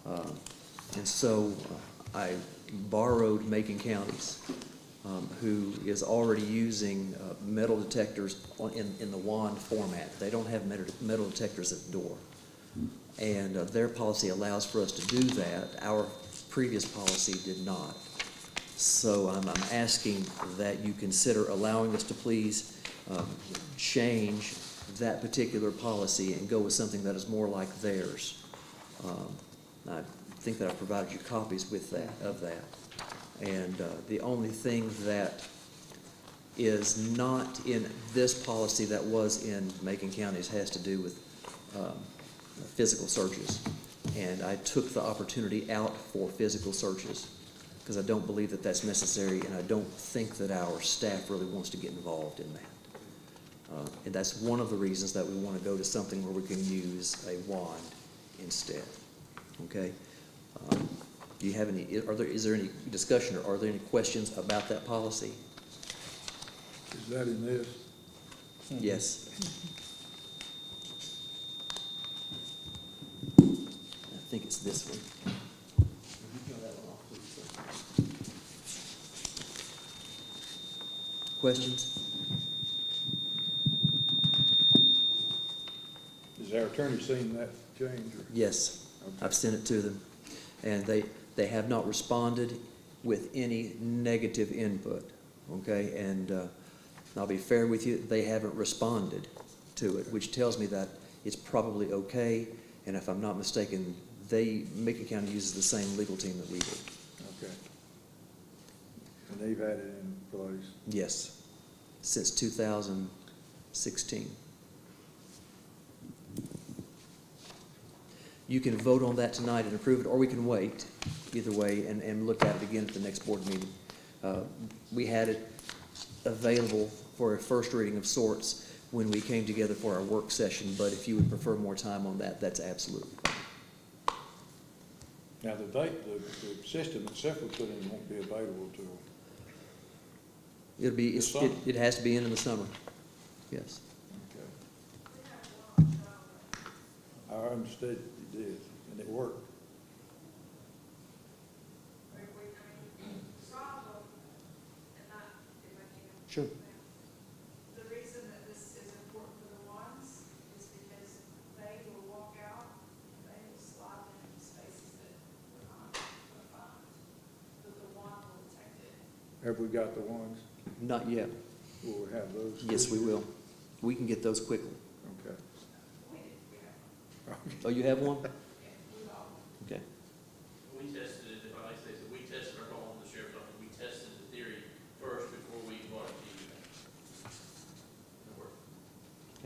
And so I borrowed Macon County's, who is already using metal detectors in the wand format. They don't have metal detectors at the door. And their policy allows for us to do that. Our previous policy did not. So I'm asking that you consider allowing us to please change that particular policy and go with something that is more like theirs. I think that I provided you copies of that. And the only thing that is not in this policy that was in Macon County's has to do with physical searches. And I took the opportunity out for physical searches because I don't believe that that's necessary, and I don't think that our staff really wants to get involved in that. And that's one of the reasons that we want to go to something where we can use a wand instead. Okay? Do you have any, is there any discussion, or are there any questions about that policy? Is that in this? Yes. I think it's this one. Questions? Has our attorney seen that change? Or? Yes. Okay. I've sent it to them, and they have not responded with any negative input. Okay, and I'll be fair with you, they haven't responded to it, which tells me that it's probably okay. And if I'm not mistaken, Macon County uses the same legal team that we do. Okay. And they've had it in place? Yes, since 2016. You can vote on that tonight and approve it, or we can wait, either way, and look at it again at the next board meeting. We had it available for a first reading of sorts when we came together for our work session, but if you would prefer more time on that, that's absolutely fine. Now, the system itself we put in won't be available till it has to be in the summer. Yes. Okay. I understood it did, and it worked. Sure. The reason that this is important for the ones is because they will walk out, they Have we got the ones? Not yet. Will we have those? Yes, we will. We can get those quickly. Okay. Oh, you have one? Okay. We tested it, if I may say so, we tested our home, the sheriff's office, we tested the theory first before we brought it to you. It worked.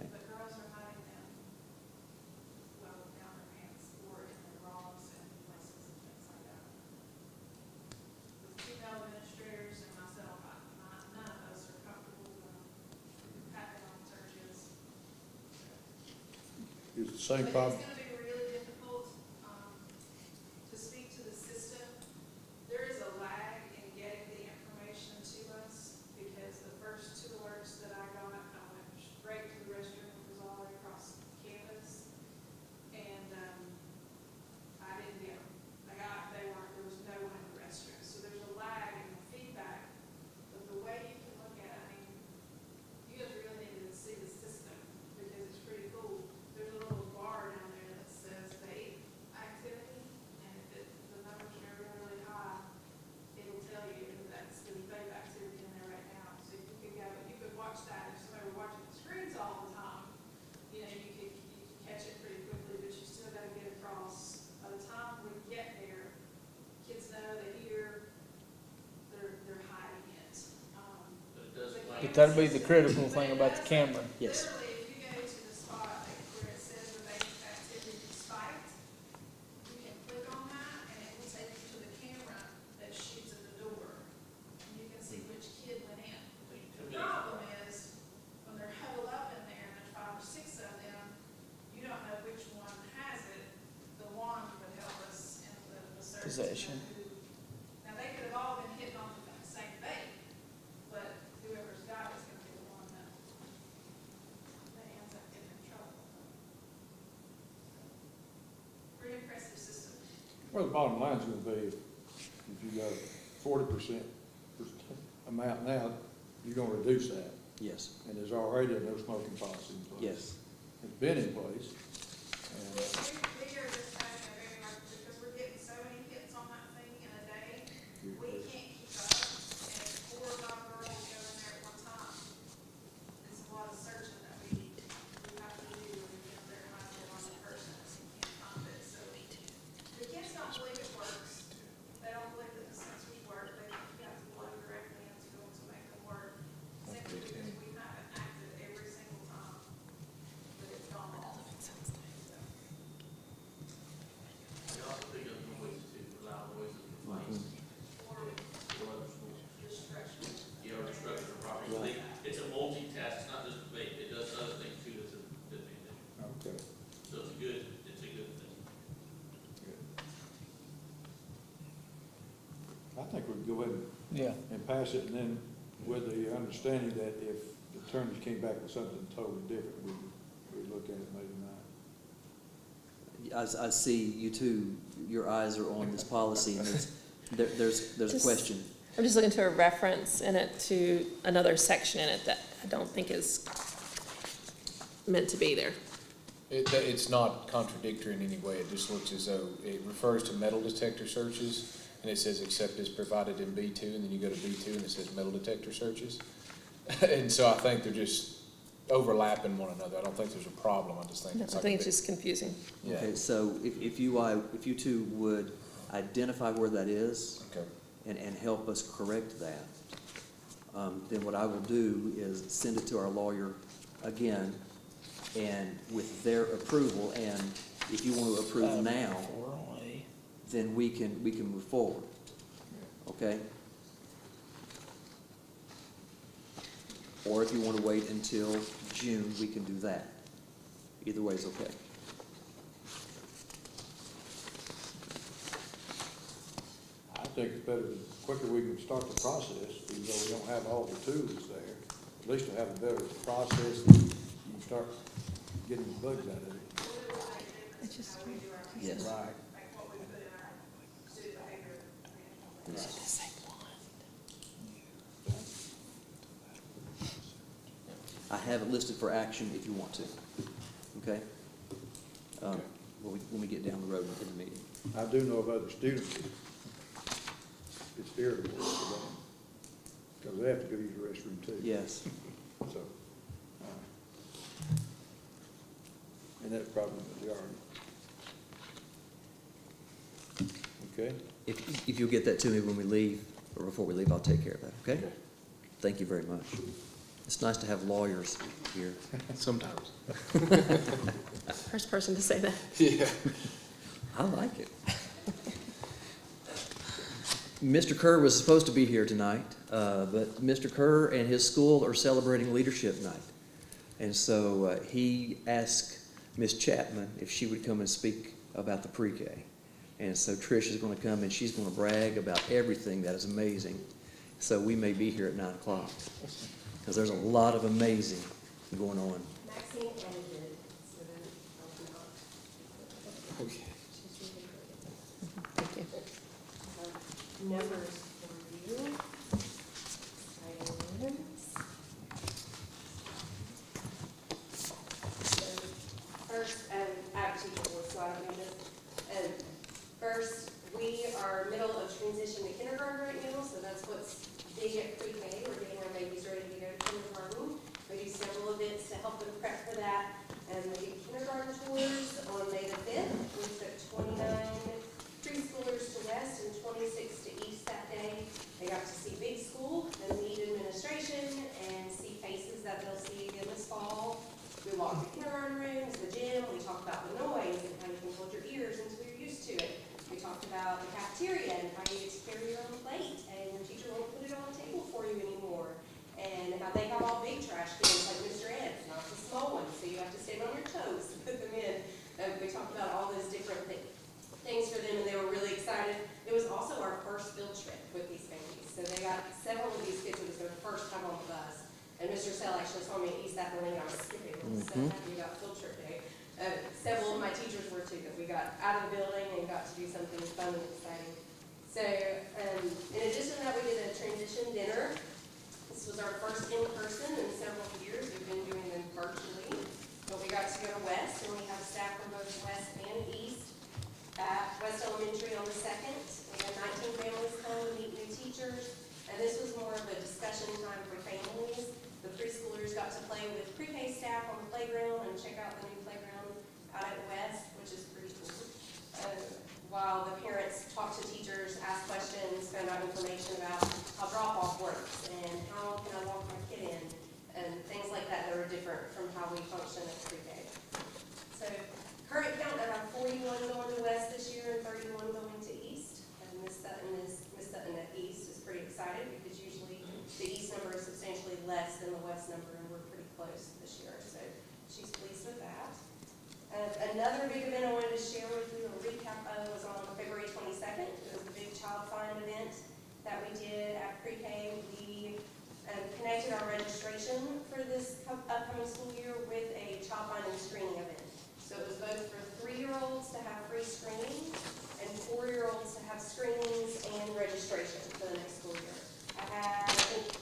Okay. The girls are hiding them, well, down their pants or in their bras and places and things like that. The female administrators and myself, none of us are comfortable having on searches. Is the same But problem? it's gonna be really difficult, to speak to the system. There is a lag in getting the information to us, because the first two alerts that I got, I went straight to the restroom, it was all the way across campus. And, I didn't get them. There was no one in the restroom, so there's a lag in the feedback. But the way you can look at it, I mean, you guys really need to see the system, because it's pretty cool. There's a little bar down there that says vape activity, and if the numbers are really, really high, it'll tell you that that's the vape activity in there right now. So you could go, you could watch that, if somebody were watching the screens all the time, you know, you could catch it pretty quickly, but you still gotta get across. By the time we get there, kids know, they hear, they're hiding it. But it does. But that'd be the critical thing about the camera. Yes. Literally, if you go to the spot where it says the vape activity spiked, you can click on that and it will take you to the camera that shoots at the door. And you can see which kid went in. The problem is, when they're huddled up in there and there's 5 or 6 of them, you don't know which one has it. The one would help us in the search. to know Possession. who- Now, they could have all been hitting off of that same vape, but whoever's got it's gonna be the one that ends up getting in trouble. Pretty impressive system. Well, the bottom line's gonna be, if you got 40% amount now, you're gonna reduce that. Yes. And there's already a no smoking policy in place. Yes. It's been in place. And We are just having a very hard, because we're getting so many hits on that thing in a day, we can't keep up. And if 4 or 5 girls go in there at one time, it's a lot of searching that we have to do, and we can't recognize the one person, so you can't find it, so. The kids don't believe it works, they don't believe that the sensors work, they think you have to plug directly into them to make them work. Simply because we haven't acted every single time that it's gone off. We also pick up noise too, loud noises, complaints. Or other schools. Destruction. Yeah, or destruction of property. So it's a multitask, it's not just vape, it does other things too, that's an advantage. Okay. So it's a good thing. I think we'd go ahead Yeah. and pass it, and then with the understanding that if the attorneys came back with something totally different, we'd look at it maybe not. I see you two, your eyes are on this policy, and there's a Just- question. I'm just looking to a reference in it to another section in it that I don't think is meant to be there. It's not contradictory in any way, it just looks as though it refers to metal detector searches, and it says except as provided in B2, and then you go to B2 and it says metal detector searches. And so I think they're just overlapping one another, I don't think there's a problem, I just think No, it's I like. think it's just confusing. Yeah, Okay, so if you two would identify where that is okay. and help us correct that, then what I will do is send it to our lawyer again, and with their approval, and if you want to approve now, then we can move forward, okay? Or if you want to wait until June, we can do that. Either way is okay. I think it's better, the quicker we can start the process, even though we don't have all the tools there, at least to have a better process, and you can start getting the bugs out of it. It's just, Yes. Right. Like what we put in our student behavior management. I have it listed for action if you want to, okay? When we get down the road in the meeting. I do know of other students, it's irritable for them. they have to go use the restroom too. Yes. So, and that's probably the majority. Okay? If you'll get that to me when we leave, or before we leave, I'll take care of that, okay? Thank you very much. It's nice to have lawyers here. Sometimes. First person to say that. Yeah. I like it. Mr. Kerr was supposed to be here tonight, but Mr. Kerr and his school are celebrating Leadership Night. And so he asked Ms. Chapman if she would come and speak about the pre-K. And so Trish is going to come and she's going to brag about everything that is amazing. So we may be here at 9 o'clock because there's a lot of amazing going on. Maxine edited, so then I'll Okay. Thank you. numbers for you. Items. So first, I have two people, so I don't know this. First, we are middle of transition to kindergarten right now, so that's what's big at pre-K. We're getting our babies ready to go to kindergarten. We do several events to help them prep for that. And we did kindergarten tours on May the 5th. We took 29 preschoolers to West and 26 to East that day. They got to see Big School and meet administration and see faces that they'll see again this fall. We walked the kindergarten rooms, the gym. We talked about the noise and how you can hold your ears until you're used to it. We talked about the cafeteria and how you get to carry your own plate and your teacher won't put it on the table for you anymore. And how they have all big trash cans like Mr. Ed's, not the small ones, so you have to stand on your toes to put them in. We talked about all those different things for them, and they were really excited. It was also our first field trip with these babies. So they got several of these kids, it was their first time on the bus. And Mr. Sell actually saw me at East that morning, and I was skipping. I was so happy about field trip day. Several of my teachers were too, that we got out of the building and got to do something fun and exciting. So in addition to that, we did a transition dinner. This was our first in-person in several years. We've been doing them virtually. But we got to go to West, and we have staff from both West and East. At West Elementary on the 2nd, we had 19 families come to meet new teachers. And this was more of a discussion time for families. The preschoolers got to play with pre-K staff on the playground and check out the new playground out at West, which is pretty cool. While the parents talk to teachers, ask questions, found out information about how drop-off works and how can I walk my kid in, and things like that that are different from how we function at pre-K. So current count, I have 41 going to West this year and 31 going to East. And Miss Sutton at East is pretty excited because usually the East number is substantially less than the West number, and we're pretty close this year. So she's pleased with that. Another big event I wanted to share with you, a recap of, was on February 22nd. It was the big Child Find event that we did at pre-K. We connected our registration for this upcoming school year with a child find and screening event. So it was both for 3-year-olds to have free screenings and 4-year-olds to have screenings and registration for the next school year. I had, I think,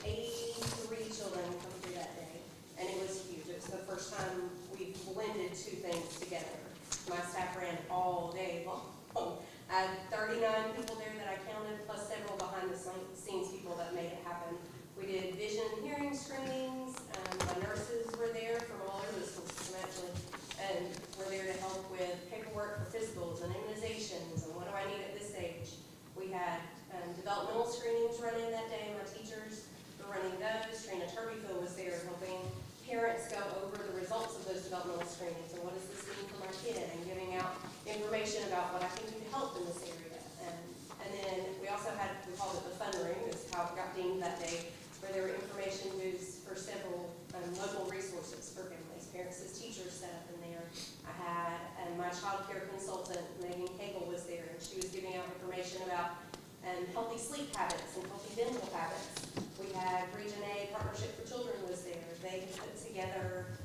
83 children come through that day, and it was huge. It was the first time we blended two things together. My staff ran all day long. I had 39 people there that I counted, plus several behind the scenes people that made it happen. We did vision and hearing screenings. My nurses were there from all over the school system, actually, and were there to help with paperwork for physicals and immunizations and what do I need at this age. We had developmental screenings running that day. My teachers were running those. Trina Turbyfield was there helping parents go over the results of those developmental screenings and what does this mean for my kid, and giving out information about what I can do to help in this area. And then we also had, we called it the fun room, is how it got deemed that day, where there were information booths for several local resources for families. Parents as teachers set up in there. I had my child care consultant, Megan Cagle, was there, and she was giving out information about healthy sleep habits and healthy dental habits. We had Region A Partnership for Children was there. They put together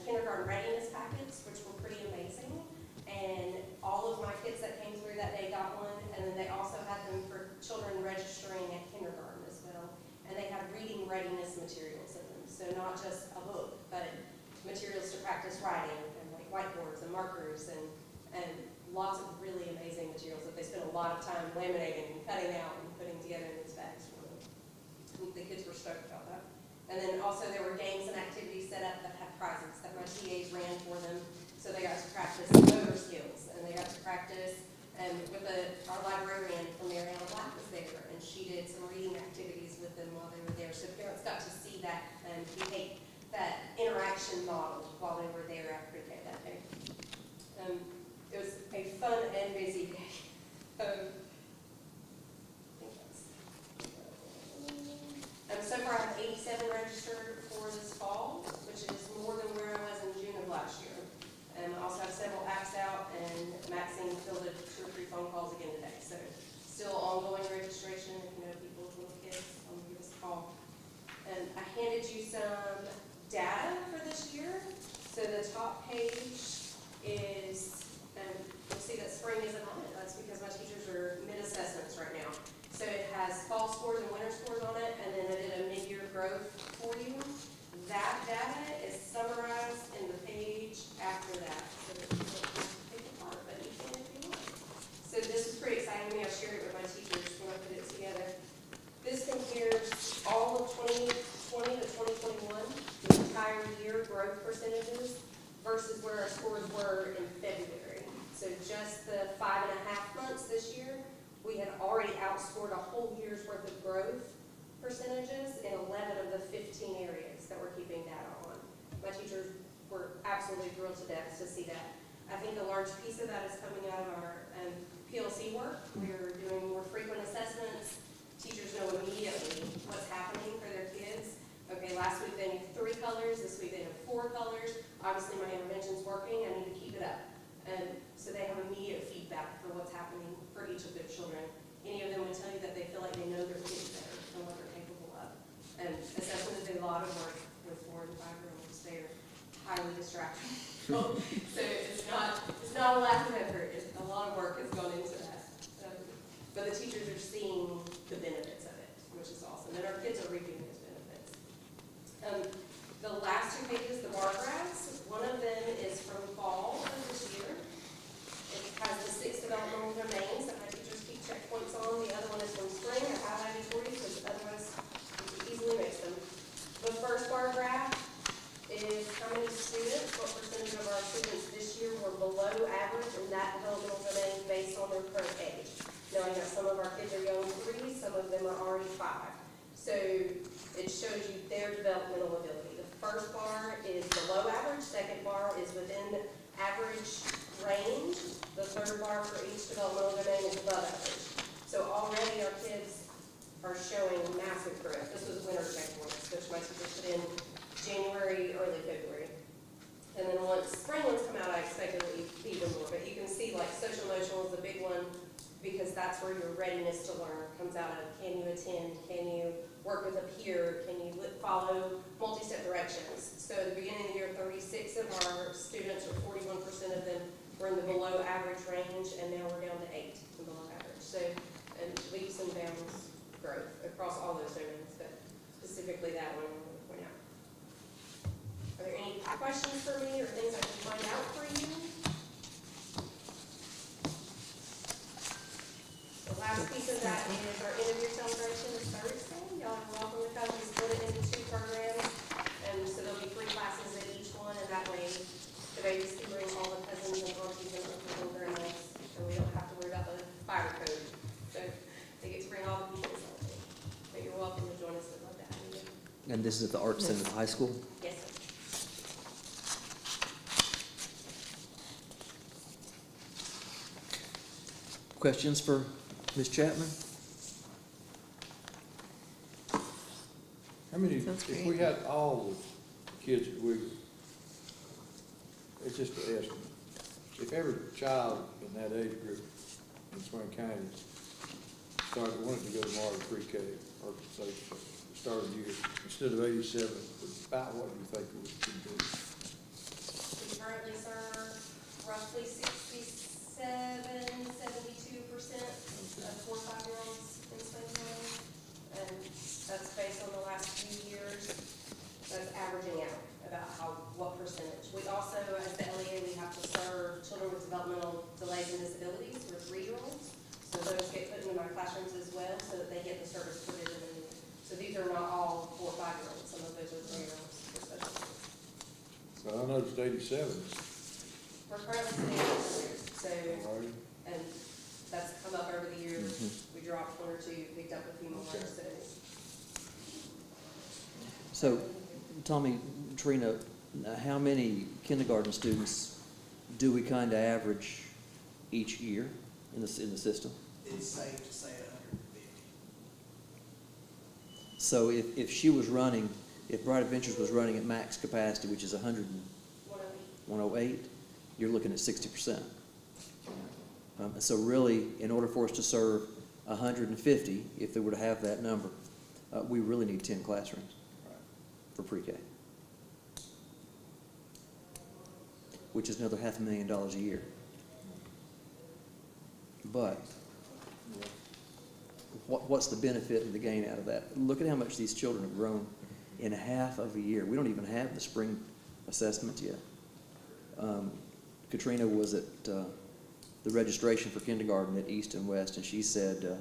kindergarten readiness packets, which were pretty amazing. And all of my kids that came through that day got one. And then they also had them for children registering at kindergarten as well. And they had reading readiness materials in them. So not just a book, but materials to practice writing, and like whiteboards and markers and lots of really amazing materials that they spent a lot of time laminating and cutting out and putting together in these bags for them. The kids were stoked about that. And then also there were games and activities set up that had prizes that my TAs ran for them. So they got to practice motor skills, and they got to practice with our librarian from Mariana Black was there, and she did some reading activities with them while they were there. So parents got to see that and that interaction model while they were there after day that day. It was a fun and busy day. So far I have 87 registered for this fall, which is more than where I was in June of last year. I also have several apps out, and Maxine fielded 2 or 3 phone calls again today. So still ongoing registration. If you know people with little kids, give us a call. I handed you some data for this year. So the top page is, you'll see that spring isn't on it. That's because my teachers are mid-assessments right now. So it has fall scores and winter scores on it, and then I did a mid-year growth for you. That data is summarized in the page after that. So that you don't have to pick it apart, but you can if you want. So this is pretty exciting to me. I shared it with my teachers when I put it together. This compares all of 2020 to 2021, the entire year growth percentages, versus where our scores were in February. So just the 5.5 months this year, we had already outscored a whole year's worth of growth percentages in 11 of the 15 areas that we're keeping data on. My teachers were absolutely thrilled to death to see that. I think a large piece of that is coming out of our PLC work. We're doing more frequent assessments. Teachers know immediately what's happening for their kids. Okay, last week they knew 3 colors, this week they know 4 colors. Obviously my intervention's working, I need to keep it up. So they have immediate feedback for what's happening for each of their children. Any of them would tell you that they feel like they know their kids better and what they're capable of. Assessment is a lot of work with 4 and 5-year-olds. They're highly distracted. So it's not a lack of effort. A lot of work has gone into that. But the teachers are seeing the benefits of it, which is awesome. And our kids are reaping those benefits. The last 2 pages, the bar graphs, one of them is from fall of this year. It has the 6 developmental domains that my teachers keep checkpoints on. The other one is from spring. I highlighted for you because otherwise you could easily mix them. The first bar graph is how many students, what percentage of our students this year were below average in that developmental domain based on their current age. Knowing that some of our kids are young 3, some of them are already 5. So it shows you their developmental ability. The first bar is below average, second bar is within average range. The third bar for each developmental domain is above average. So already our kids are showing massive growth. This was winter checkpoints, which my teachers put in January, early February. And then once spring ones come out, I expect it will be even more. But you can see like social emotional is the big one because that's where your readiness to learn comes out of. Can you attend? Can you work with a peer? Can you follow multi-step directions? So at the beginning of the year, 36 of our students, or 41% of them, were in the below average range, and now we're down to 8 in below average. So leaps and bounds growth across all those domains, but specifically that one I want to point out. Are there any questions for me or things I can find out for you? The last piece of that is our end of year celebration is Thursday. Y'all are welcome to come. We split it into 2 programs, and so there'll be 3 classes at each one, and that way the babies can bring all the cousins and aunties and uncles and grandmas, and we don't have to worry about the fire code. So they get to bring all the people to celebrate. But you're welcome to join us. We'd love to have you. And this is at the Art Center High School? Yes, sir. Questions for Ms. Chapman? How many, Sounds if great. we had all the kids at Wiggle, it's just an estimate. If every child in that age group in Swain County wanted to go to Marvin pre-K, or say, start a year, instead of 87, about what do you think it would be? We currently serve roughly 67, 72% of 4 or 5-year-olds in Swain County. And that's based on the last few years. That's averaging out about what percentage. We also, as the LEA, we have to serve children with developmental delays and disabilities, or 3-year-olds. So those get put into our classrooms as well, so that they get the service provision. So these are not all 5-year-olds, some of those are 3-year-olds for special needs. So I noticed 87. We're currently sitting at 100, so, All right. and that's come up over the years. We dropped 1 or 2, picked up a few more, Okay. So, Tommy, Trina, how many kindergarten students do we kind of average each year in the system? It's safe to say 150. So if she was running, if Bright Adventures was running at max capacity, which is 108, you're looking at 60%. So really, in order for us to serve 150, if they were to have that number, we really need 10 classrooms for pre-K, which is another $500,000 a year. But what's the benefit and the gain out of that? Look at how much these children have grown in half of a year. We don't even have the spring assessments yet. Katrina was at the registration for kindergarten at East and West, and she said,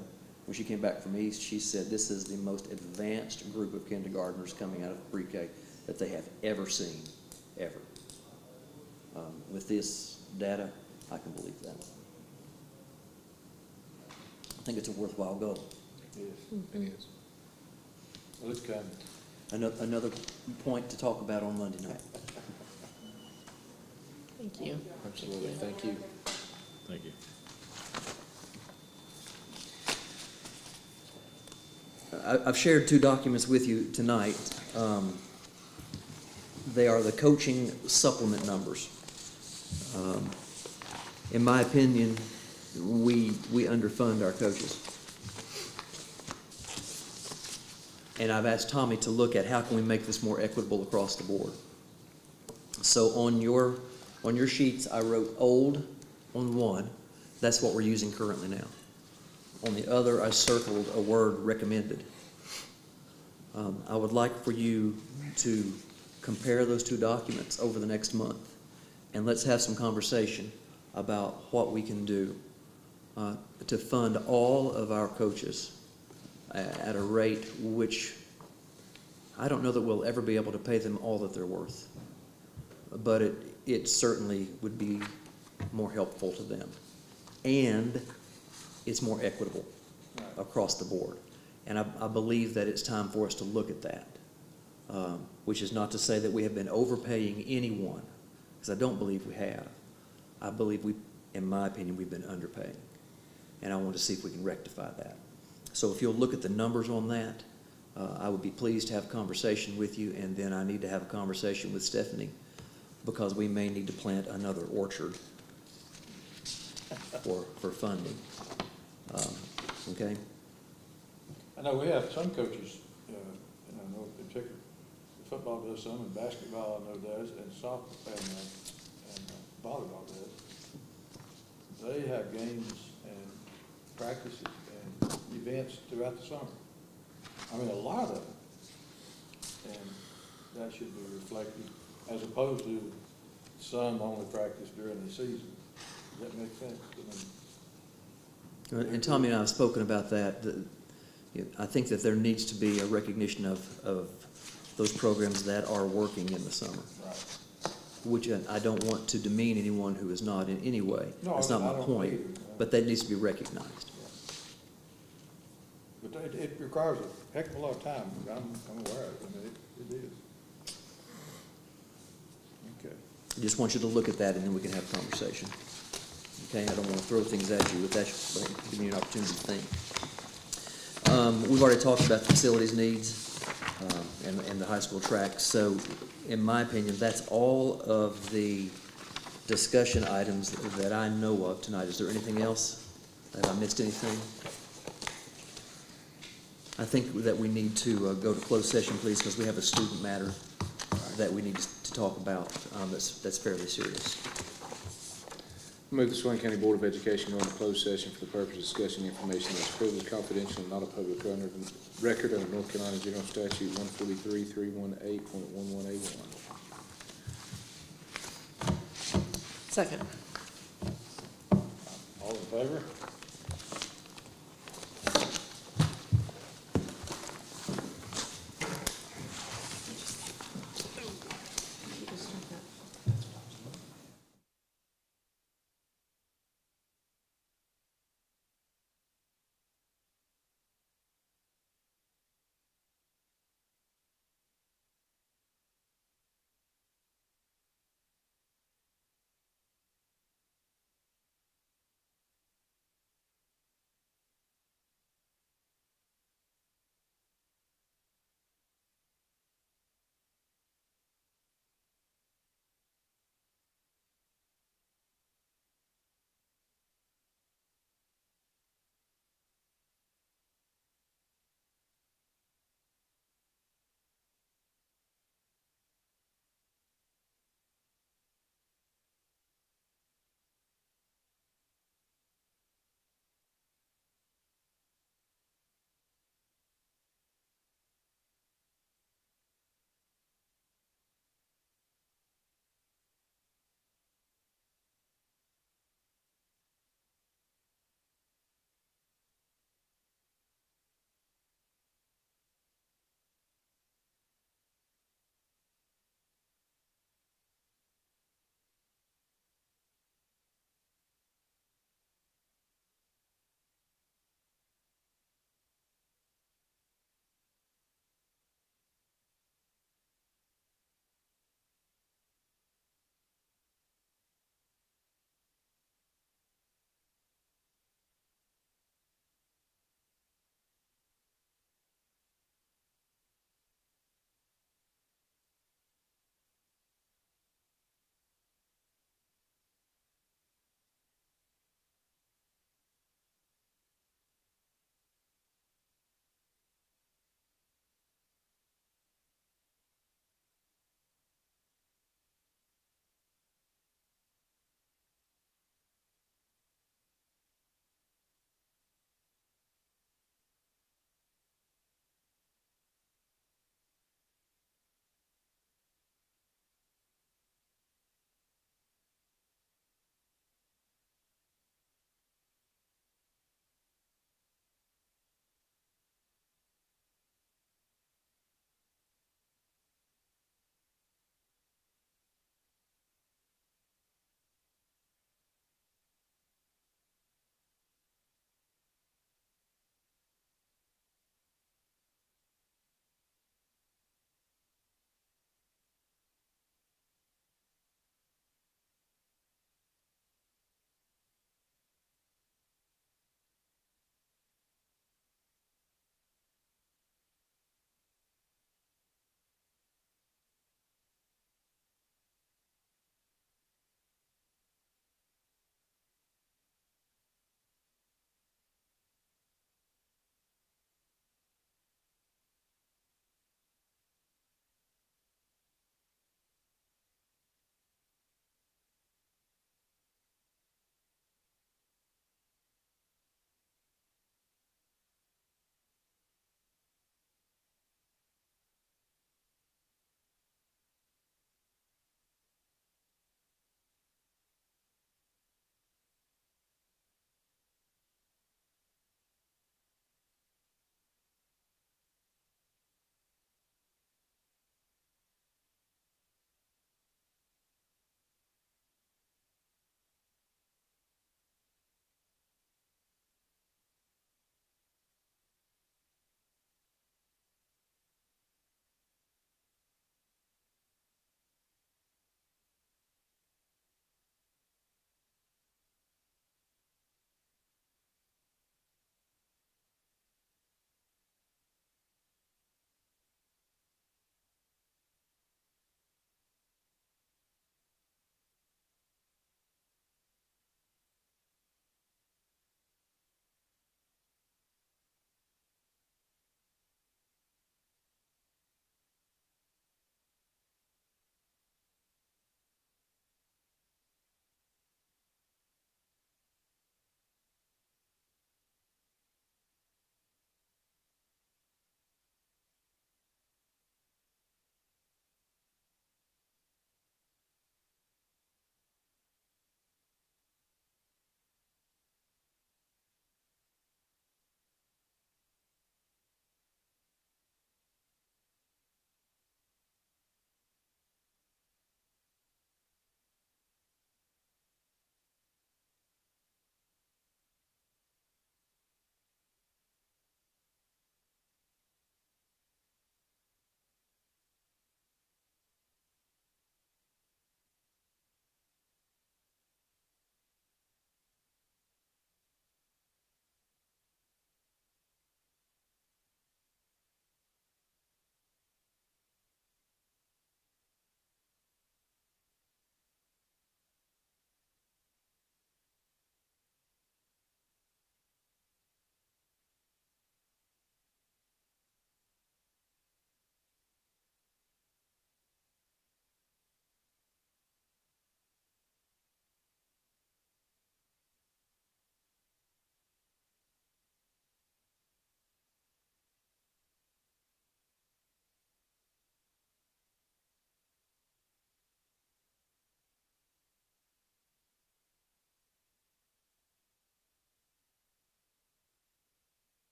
when she came back from East, she said this is the most advanced group of kindergartners coming out of pre-K that they have ever seen, ever. With this data, I can believe that. I think it's a worthwhile goal. Yes, it is. Well, it's coming. Another point to talk about on Monday night. Thank you. Absolutely, thank you. Thank you. I've shared 2 documents with you tonight. They are the coaching supplement numbers. In my opinion, we underfund our coaches. And I've asked Tommy to look at how can we make this more equitable across the board. So on your sheets, I wrote old on one. That's what we're using currently now. On the other, I circled a word recommended. I would like for you to compare those 2 documents over the next month, and let's have some conversation about what we can do to fund all of our coaches at a rate which I don't know that we'll ever be able to pay them all that they're worth, but it certainly would be more helpful to them, and it's more equitable across the board. And I believe that it's time for us to look at that, which is not to say that we have been overpaying anyone, because I don't believe we have. I believe in my opinion, we've been underpaying. And I want to see if we can rectify that. So if you'll look at the numbers on that, I would be pleased to have a conversation with you, and then I need to have a conversation with Stephanie, because we may need to plant another orchard for funding. Okay? I know we have some coaches, and I know in particular, football does some, and basketball I know does, and soccer and volleyball does. They have games and practices and events throughout the summer. I mean, a lot of them. And that should be reflected, as opposed to some only practice during the season. Does that make sense? And Tommy and I have spoken about that. I think that there needs to be a recognition of those programs that are working in the summer. Right. Which I don't want to demean anyone who is not in any way. No, That's not I my don't point. either. But that needs to be recognized. But it requires a heck of a lot of time. I'm aware of it. I mean, it is. Okay. I just want you to look at that, and then we can have a conversation. Okay, I don't want to throw things at you, but that's giving you an opportunity to think. We've already talked about the facilities needs and the high school track. So in my opinion, that's all of the discussion items that I know of tonight. Is there anything else? Have I missed anything? I think that we need to go to closed session, please, because we have a student matter that we need to talk about that's fairly serious. Move the Swain County Board of Education go into closed session for the purpose of discussing information that's privileged, confidential, and not a public record under North Carolina General Statute 143-318.11A1. Second. All in favor?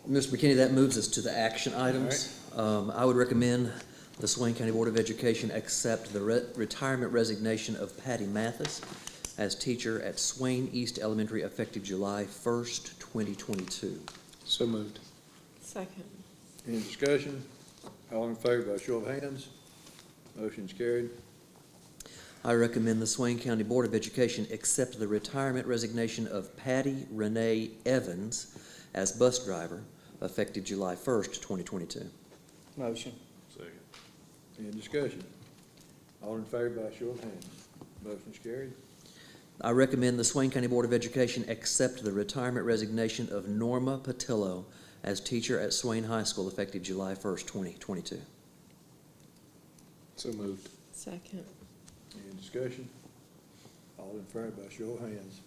Mr. McKinney, that moves us to the action items. I would recommend the Swain County Board of Education accept the retirement resignation of Patty Mathis as teacher at Swain East Elementary effective July 1st, 2022. So moved. Second. Any discussion? All in favor by show of hands? Motion's carried. I recommend the Swain County Board of Education accept the retirement resignation of Patty Renee Evans as bus driver effective July 1st, 2022. Motion. Second. Any discussion? All in favor by show of hands? Motion's carried. I recommend the Swain County Board of Education accept the retirement resignation of Norma Patillo as teacher at Swain High School effective July 1st, 2022. So moved. Second. Any discussion? All in favor by show of hands?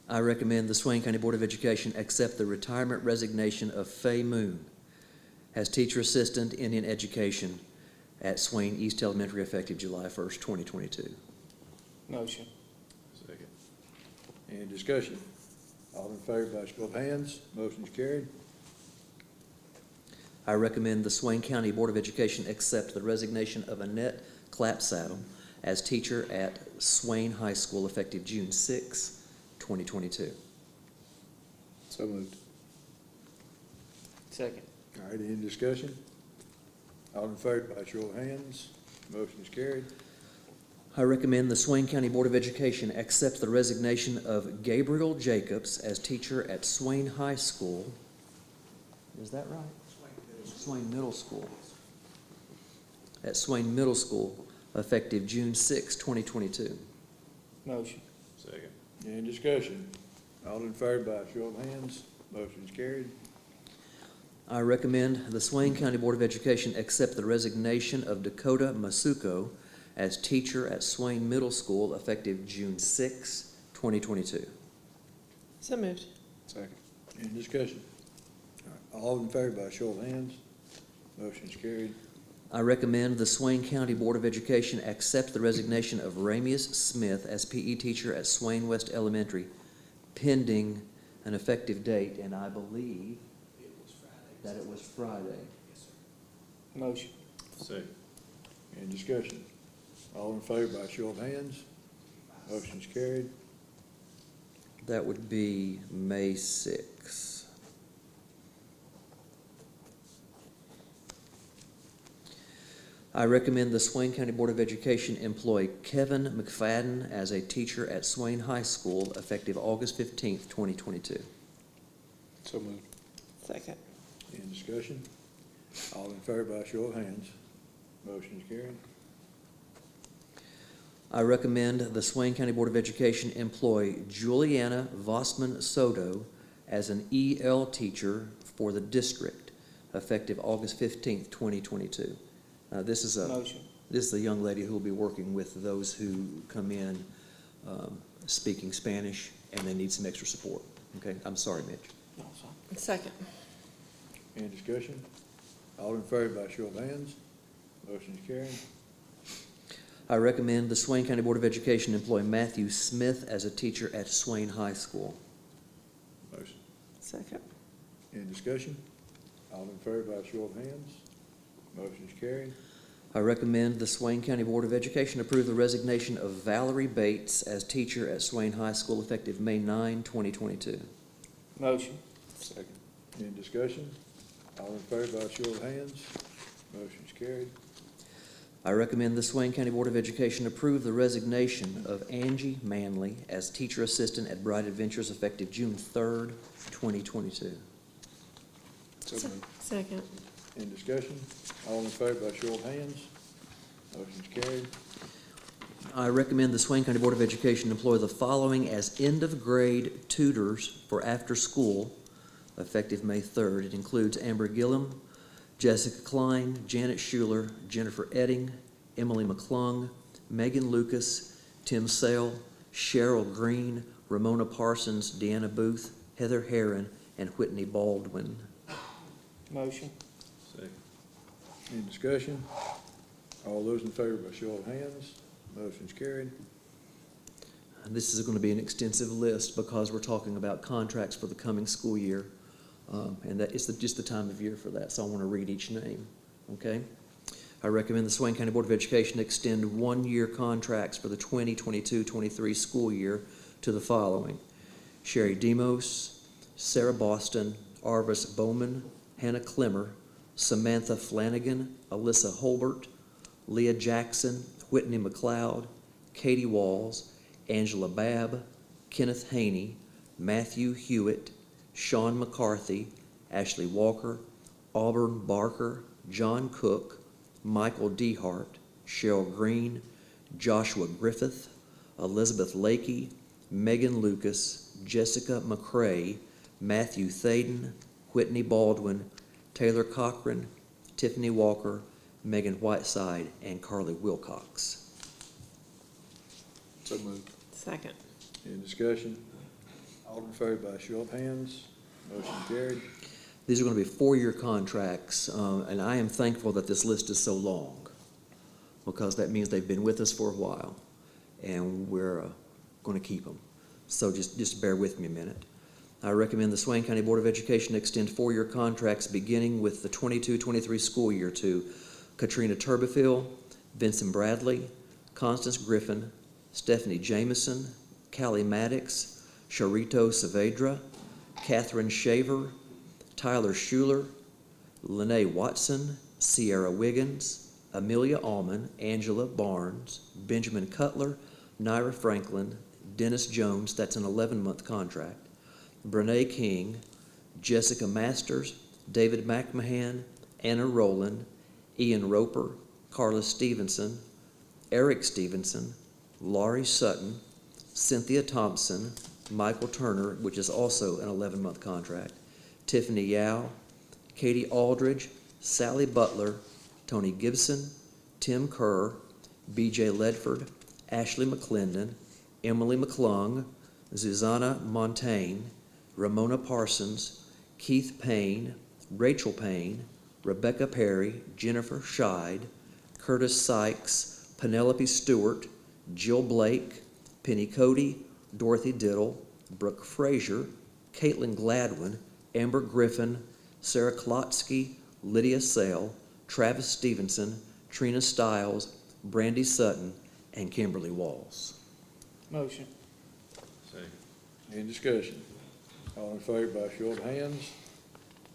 I recommend the Swain County Board of Education accept the retirement resignation of Faye Moon as teacher assistant Indian education at Swain East Elementary effective July 1st, 2022. Motion. Second. Any discussion? All in favor by show of hands? Motion's carried. I recommend the Swain County Board of Education accept the resignation of Annette Clapsaddle as teacher at Swain High School effective June 6, 2022. So moved. Second. All right, any discussion? All in favor by show of hands? Motion's carried. I recommend the Swain County Board of Education accept the resignation of Gabriel Jacobs as teacher at Swain High School. Is that right? Swain Middle School. At Swain Middle School effective June 6, 2022. Motion. Second. Any discussion? All in favor by show of hands? Motion's carried. I recommend the Swain County Board of Education accept the resignation of Dakota Masuko as teacher at Swain Middle School effective June 6, 2022. So moved. Second. Any discussion? All in favor by show of hands? Motion's carried. I recommend the Swain County Board of Education accept the resignation of Ramius Smith as PE teacher at Swain West Elementary pending an effective date, and I believe that it was Friday. Motion. Second. Any discussion? All in favor by show of hands? Motion's carried. That would be May 6. I recommend the Swain County Board of Education employ Kevin McFadden as a teacher at Swain High School effective August 15th, 2022. So moved. Second. Any discussion? All in favor by show of hands? Motion's carried. I recommend the Swain County Board of Education employ Juliana Vossman Soto as an EL teacher for the district effective August 15th, 2022. This is Motion. the young lady who will be working with those who come in speaking Spanish and they need some extra support. Okay, I'm sorry, Mitch. Second. Any discussion? All in favor by show of hands? Motion's carried. I recommend the Swain County Board of Education employ Matthew Smith as a teacher at Swain High School. Motion. Second. Any discussion? All in favor by show of hands? Motion's carried. I recommend the Swain County Board of Education approve the resignation of Valerie Bates as teacher at Swain High School effective May 9, 2022. Motion. Second. Any discussion? All in favor by show of hands? Motion's carried. I recommend the Swain County Board of Education approve the resignation of Angie Manley as teacher assistant at Bright Adventures effective June 3rd, 2022. So moved. Second. Any discussion? All in favor by show of hands? Motion's carried. I recommend the Swain County Board of Education employ the following as end-of-grade tutors for after school effective May 3rd. It includes Amber Gillum, Jessica Klein, Janet Schuler, Jennifer Edding, Emily McClung, Megan Lucas, Tim Sale, Cheryl Green, Ramona Parsons, Deanna Booth, Heather Herron, and Whitney Baldwin. Motion. Second. Any discussion? All those in favor by show of hands? Motion's carried. This is going to be an extensive list because we're talking about contracts for the coming school year. And that it's just the time of year for that, so I want to read each name, okay? I recommend the Swain County Board of Education extend one-year contracts for the 2022-23 school year to the following: Sherry Demos, Sarah Boston, Arvis Bowman, Hannah Clemmer, Samantha Flanagan, Alyssa Holbert, Leah Jackson, Whitney McLeod, Katie Walls, Angela Babb, Kenneth Haney, Matthew Hewitt, Sean McCarthy, Ashley Walker, Auburn Barker, John Cook, Michael Dehart, Cheryl Green, Joshua Griffith, Elizabeth Lakey, Megan Lucas, Jessica McCrae, Matthew Thaden, Whitney Baldwin, Taylor Cochran, Tiffany Walker, Megan Whiteside, and Carly Wilcox. So moved. Second. Any discussion? All in favor by show of hands. Motion carried. These are going to be four-year contracts, and I am thankful that this list is so long because that means they've been with us for a while, and we're going to keep them. So just bear with me a minute. I recommend the Swain County Board of Education extend four-year contracts beginning with the 22-23 school year to Katrina Turbofield, Vincent Bradley, Constance Griffin, Stephanie Jameson, Callie Maddox, Sharito Saavedra, Catherine Shaver, Tyler Schuler, Lene Watson, Sierra Wiggins, Amelia Allman, Angela Barnes, Benjamin Cutler, Naira Franklin, Dennis Jones, that's an 11-month contract, Brene King, Jessica Masters, David McMahon, Anna Rowland, Ian Roper, Carla Stevenson, Eric Stevenson, Laurie Sutton, Cynthia Thompson, Michael Turner, which is also an 11-month contract, Tiffany Yao, Katie Aldridge, Sally Butler, Tony Gibson, Tim Kerr, B.J. Ledford, Ashley McClendon, Emily McClung, Susanna Montaigne, Ramona Parsons, Keith Payne, Rachel Payne, Rebecca Perry, Jennifer Scheid, Curtis Sykes, Penelope Stewart, Jill Blake, Penny Cody, Dorothy Diddle, Brooke Frazier, Caitlin Gladwin, Amber Griffin, Sarah Klotsky, Lydia Sale, Travis Stevenson, Trina Stiles, Brandy Sutton, and Kimberly Walls. Motion. Second. Any discussion? All in favor by show of hands.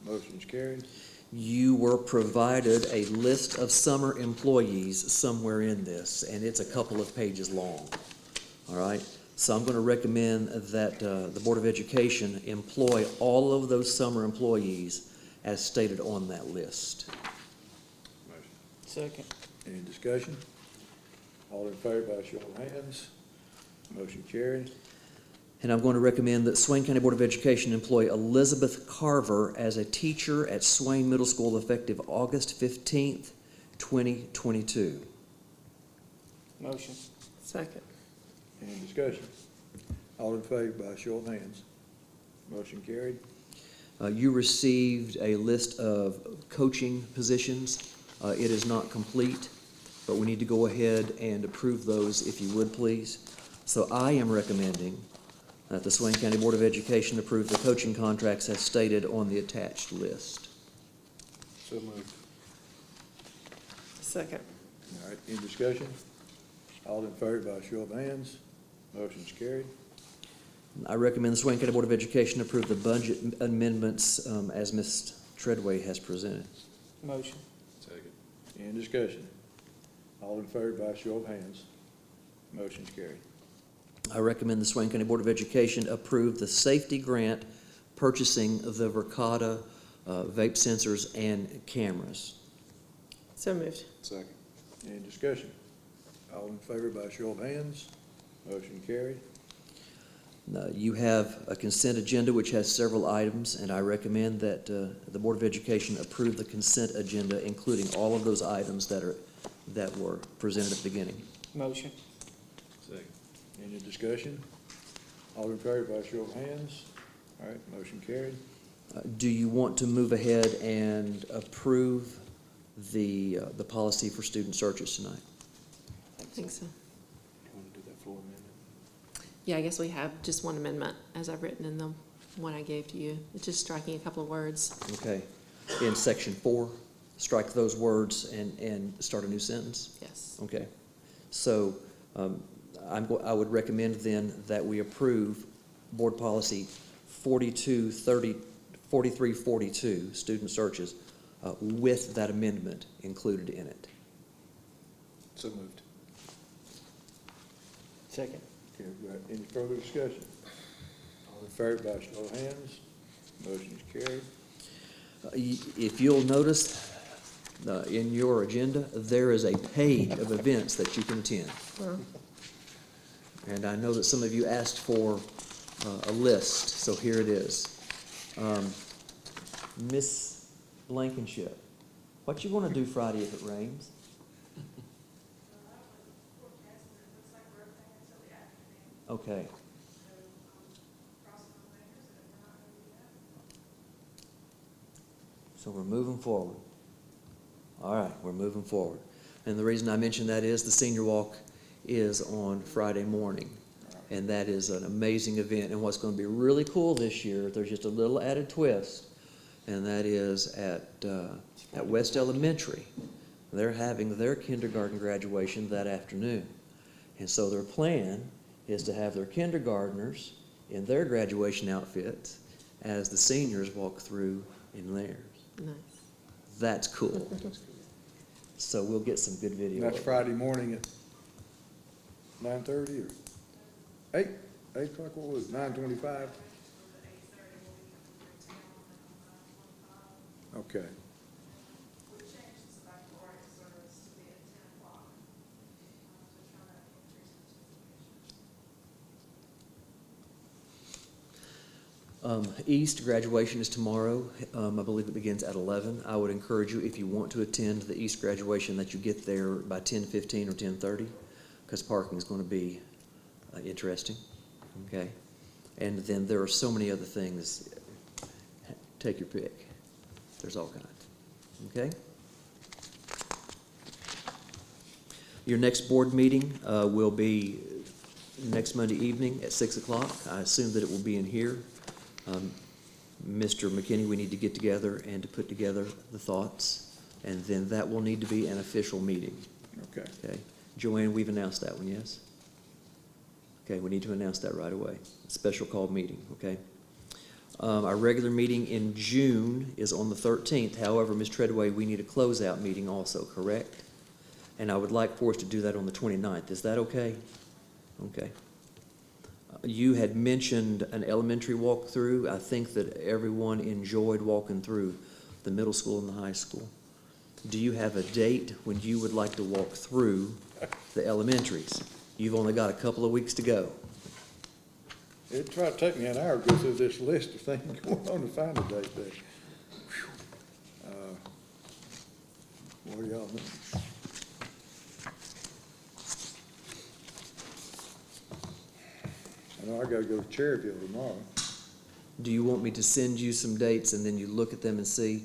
Motion's carried. You were provided a list of summer employees somewhere in this, and it's a couple of pages long. All right? So I'm going to recommend that the Board of Education employ all of those summer employees as stated on that list. Motion. Second. Any discussion? All in favor by show of hands. Motion carried. And I'm going to recommend that Swain County Board of Education employ Elizabeth Carver as a teacher at Swain Middle School effective August 15th, 2022. Motion. Second. Any discussion? All in favor by show of hands. Motion carried. You received a list of coaching positions. It is not complete, but we need to go ahead and approve those if you would, please. So I am recommending that the Swain County Board of Education approve the coaching contracts as stated on the attached list. So moved. Second. All right, any discussion? All in favor by show of hands. Motion's carried. I recommend the Swain County Board of Education approve the budget amendments as Ms. Treadway has presented. Motion. Second. Any discussion? All in favor by show of hands. Motion's carried. I recommend the Swain County Board of Education approve the safety grant purchasing the Verkada vape sensors and cameras. So moved. Second. Any discussion? All in favor by show of hands. Motion carried. You have a consent agenda which has several items, and I recommend that the Board of Education approve the consent agenda, including all of those items that were presented at the beginning. Motion. Second. Any discussion? All in favor by show of hands. All right, motion carried. Do you want to move ahead and approve the policy for student searches tonight? I think so. You want to do that floor amendment? Yeah, I guess we have just one amendment, as I've written in the one I gave to you. It's just striking a couple of words. Okay. In section 4, strike those words and start a new sentence? Yes. Okay. So I would recommend then that we approve Board Policy 4342, student searches, with that amendment included in it. So moved. Second. Okay, we got any further discussion? All in favor, by show of hands, motion is carried. If you'll notice in your agenda, there is a page of events that you can attend. And I know that some of you asked for a list, so here it is. Miss Blankenship, what you want to do Friday if it rains? Okay. So we're moving forward. All right, we're moving forward. And the reason I mention that is the senior walk is on Friday morning. And that is an amazing event. And what's going to be really cool this year, there's just a little added twist, and that is at West Elementary. They're having their kindergarten graduation that afternoon. And so their plan is to have their kindergartners in their graduation outfits as the seniors walk through in theirs. Nice. That's cool. So we'll get some good video. That's of it. Friday morning at 9:30 or 8 o'clock, what was it, 9:25? Okay. East graduation is tomorrow. I believe it begins at 11. I would encourage you, if you want to attend the East graduation, that you get there by 10:15 or 10:30, because parking is going to be interesting. Okay, and then there are so many other things. Take your pick. There's all kinds. Okay. Your next board meeting will be next Monday evening at 6 o'clock. I assume that it will be in here. Mr. McKinney, we need to get together and to put together the thoughts, and then that will need to be an official meeting. Okay. Okay. Joanne, we've announced that one, yes? Okay, we need to announce that right away. Special call meeting, okay? Our regular meeting in June is on the 13th. However, Ms. Treadway, we need a closeout meeting also, correct? And I would like for us to do that on the 29th. Is that okay? Okay. You had mentioned an elementary walkthrough. I think that everyone enjoyed walking through the middle school and the high school. Do you have a date when you would like to walk through the elementaries? You've only got a couple of weeks to go. It'd try to take me an hour to go through this list of things going on to find a date there. What do y'all think? I know I gotta go to Cherryville tomorrow. Do you want me to send you some dates and then you look at them and see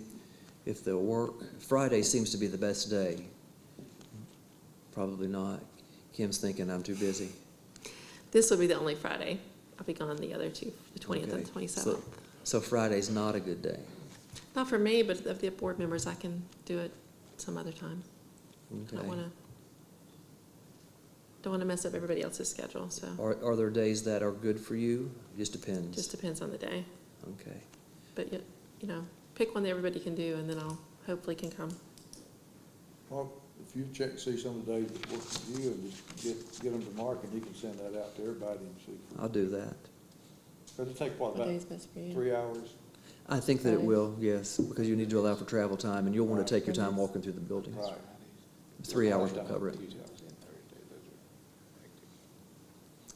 if they'll work? Friday seems to be the best day. Probably not. Kim's thinking I'm too busy. This will be the only Friday. I'll be gone the other two, the 20th and the Okay. 27th. So Friday's not a good day. Not for me, but of the board members, I can do it some other time. I Okay. don't want to mess up everybody else's schedule, so Are there days that are good for you? Just depends. just depends on the day. Okay. But, pick one that everybody can do, and then I'll hopefully can come. Well, if you check, see some of the days that work for you, and just get them to Mark, and he can send that out to everybody and see. I'll do that. It'll take, what, What about day's best for you? 3 hours? I think that it Friday. will, yes, because you need to allow for travel time, and you'll want to take your time walking through the buildings. Right. 3 hours will cover it.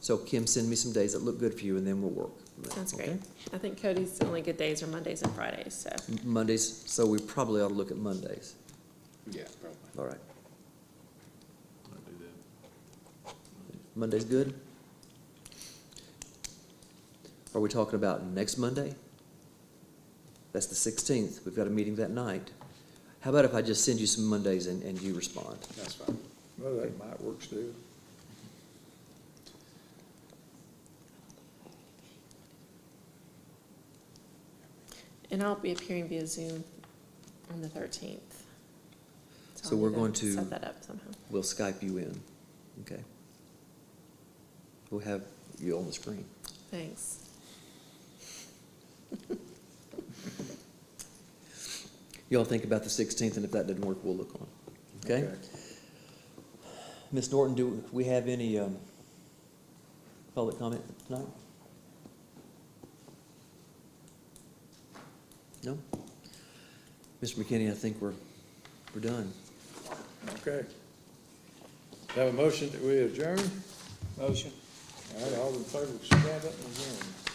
So Kim, send me some days that look good for you, and then we'll work. Sounds Okay? great. I think Cody's only good days are Mondays and Fridays, so. Mondays, so we probably ought to look at Mondays. Yeah, probably. All right. I'll do that. Monday's good? Are we talking about next Monday? That's the 16th. We've got a meeting that night. How about if I just send you some Mondays and you respond? That's fine. Well, that might work still. And I'll be appearing via Zoom on the 13th. So I'll we're need going to- set that up somehow. We'll Skype you in, okay? We'll have you on the screen. Thanks. Y'all think about the 16th, and if that doesn't work, we'll look on, okay? Ms. Norton, do we have any public comment tonight? No? Mr. McKinney, I think we're done. Okay. Have a motion that we adjourn? Motion. All right, all in favor, stand up and adjourn.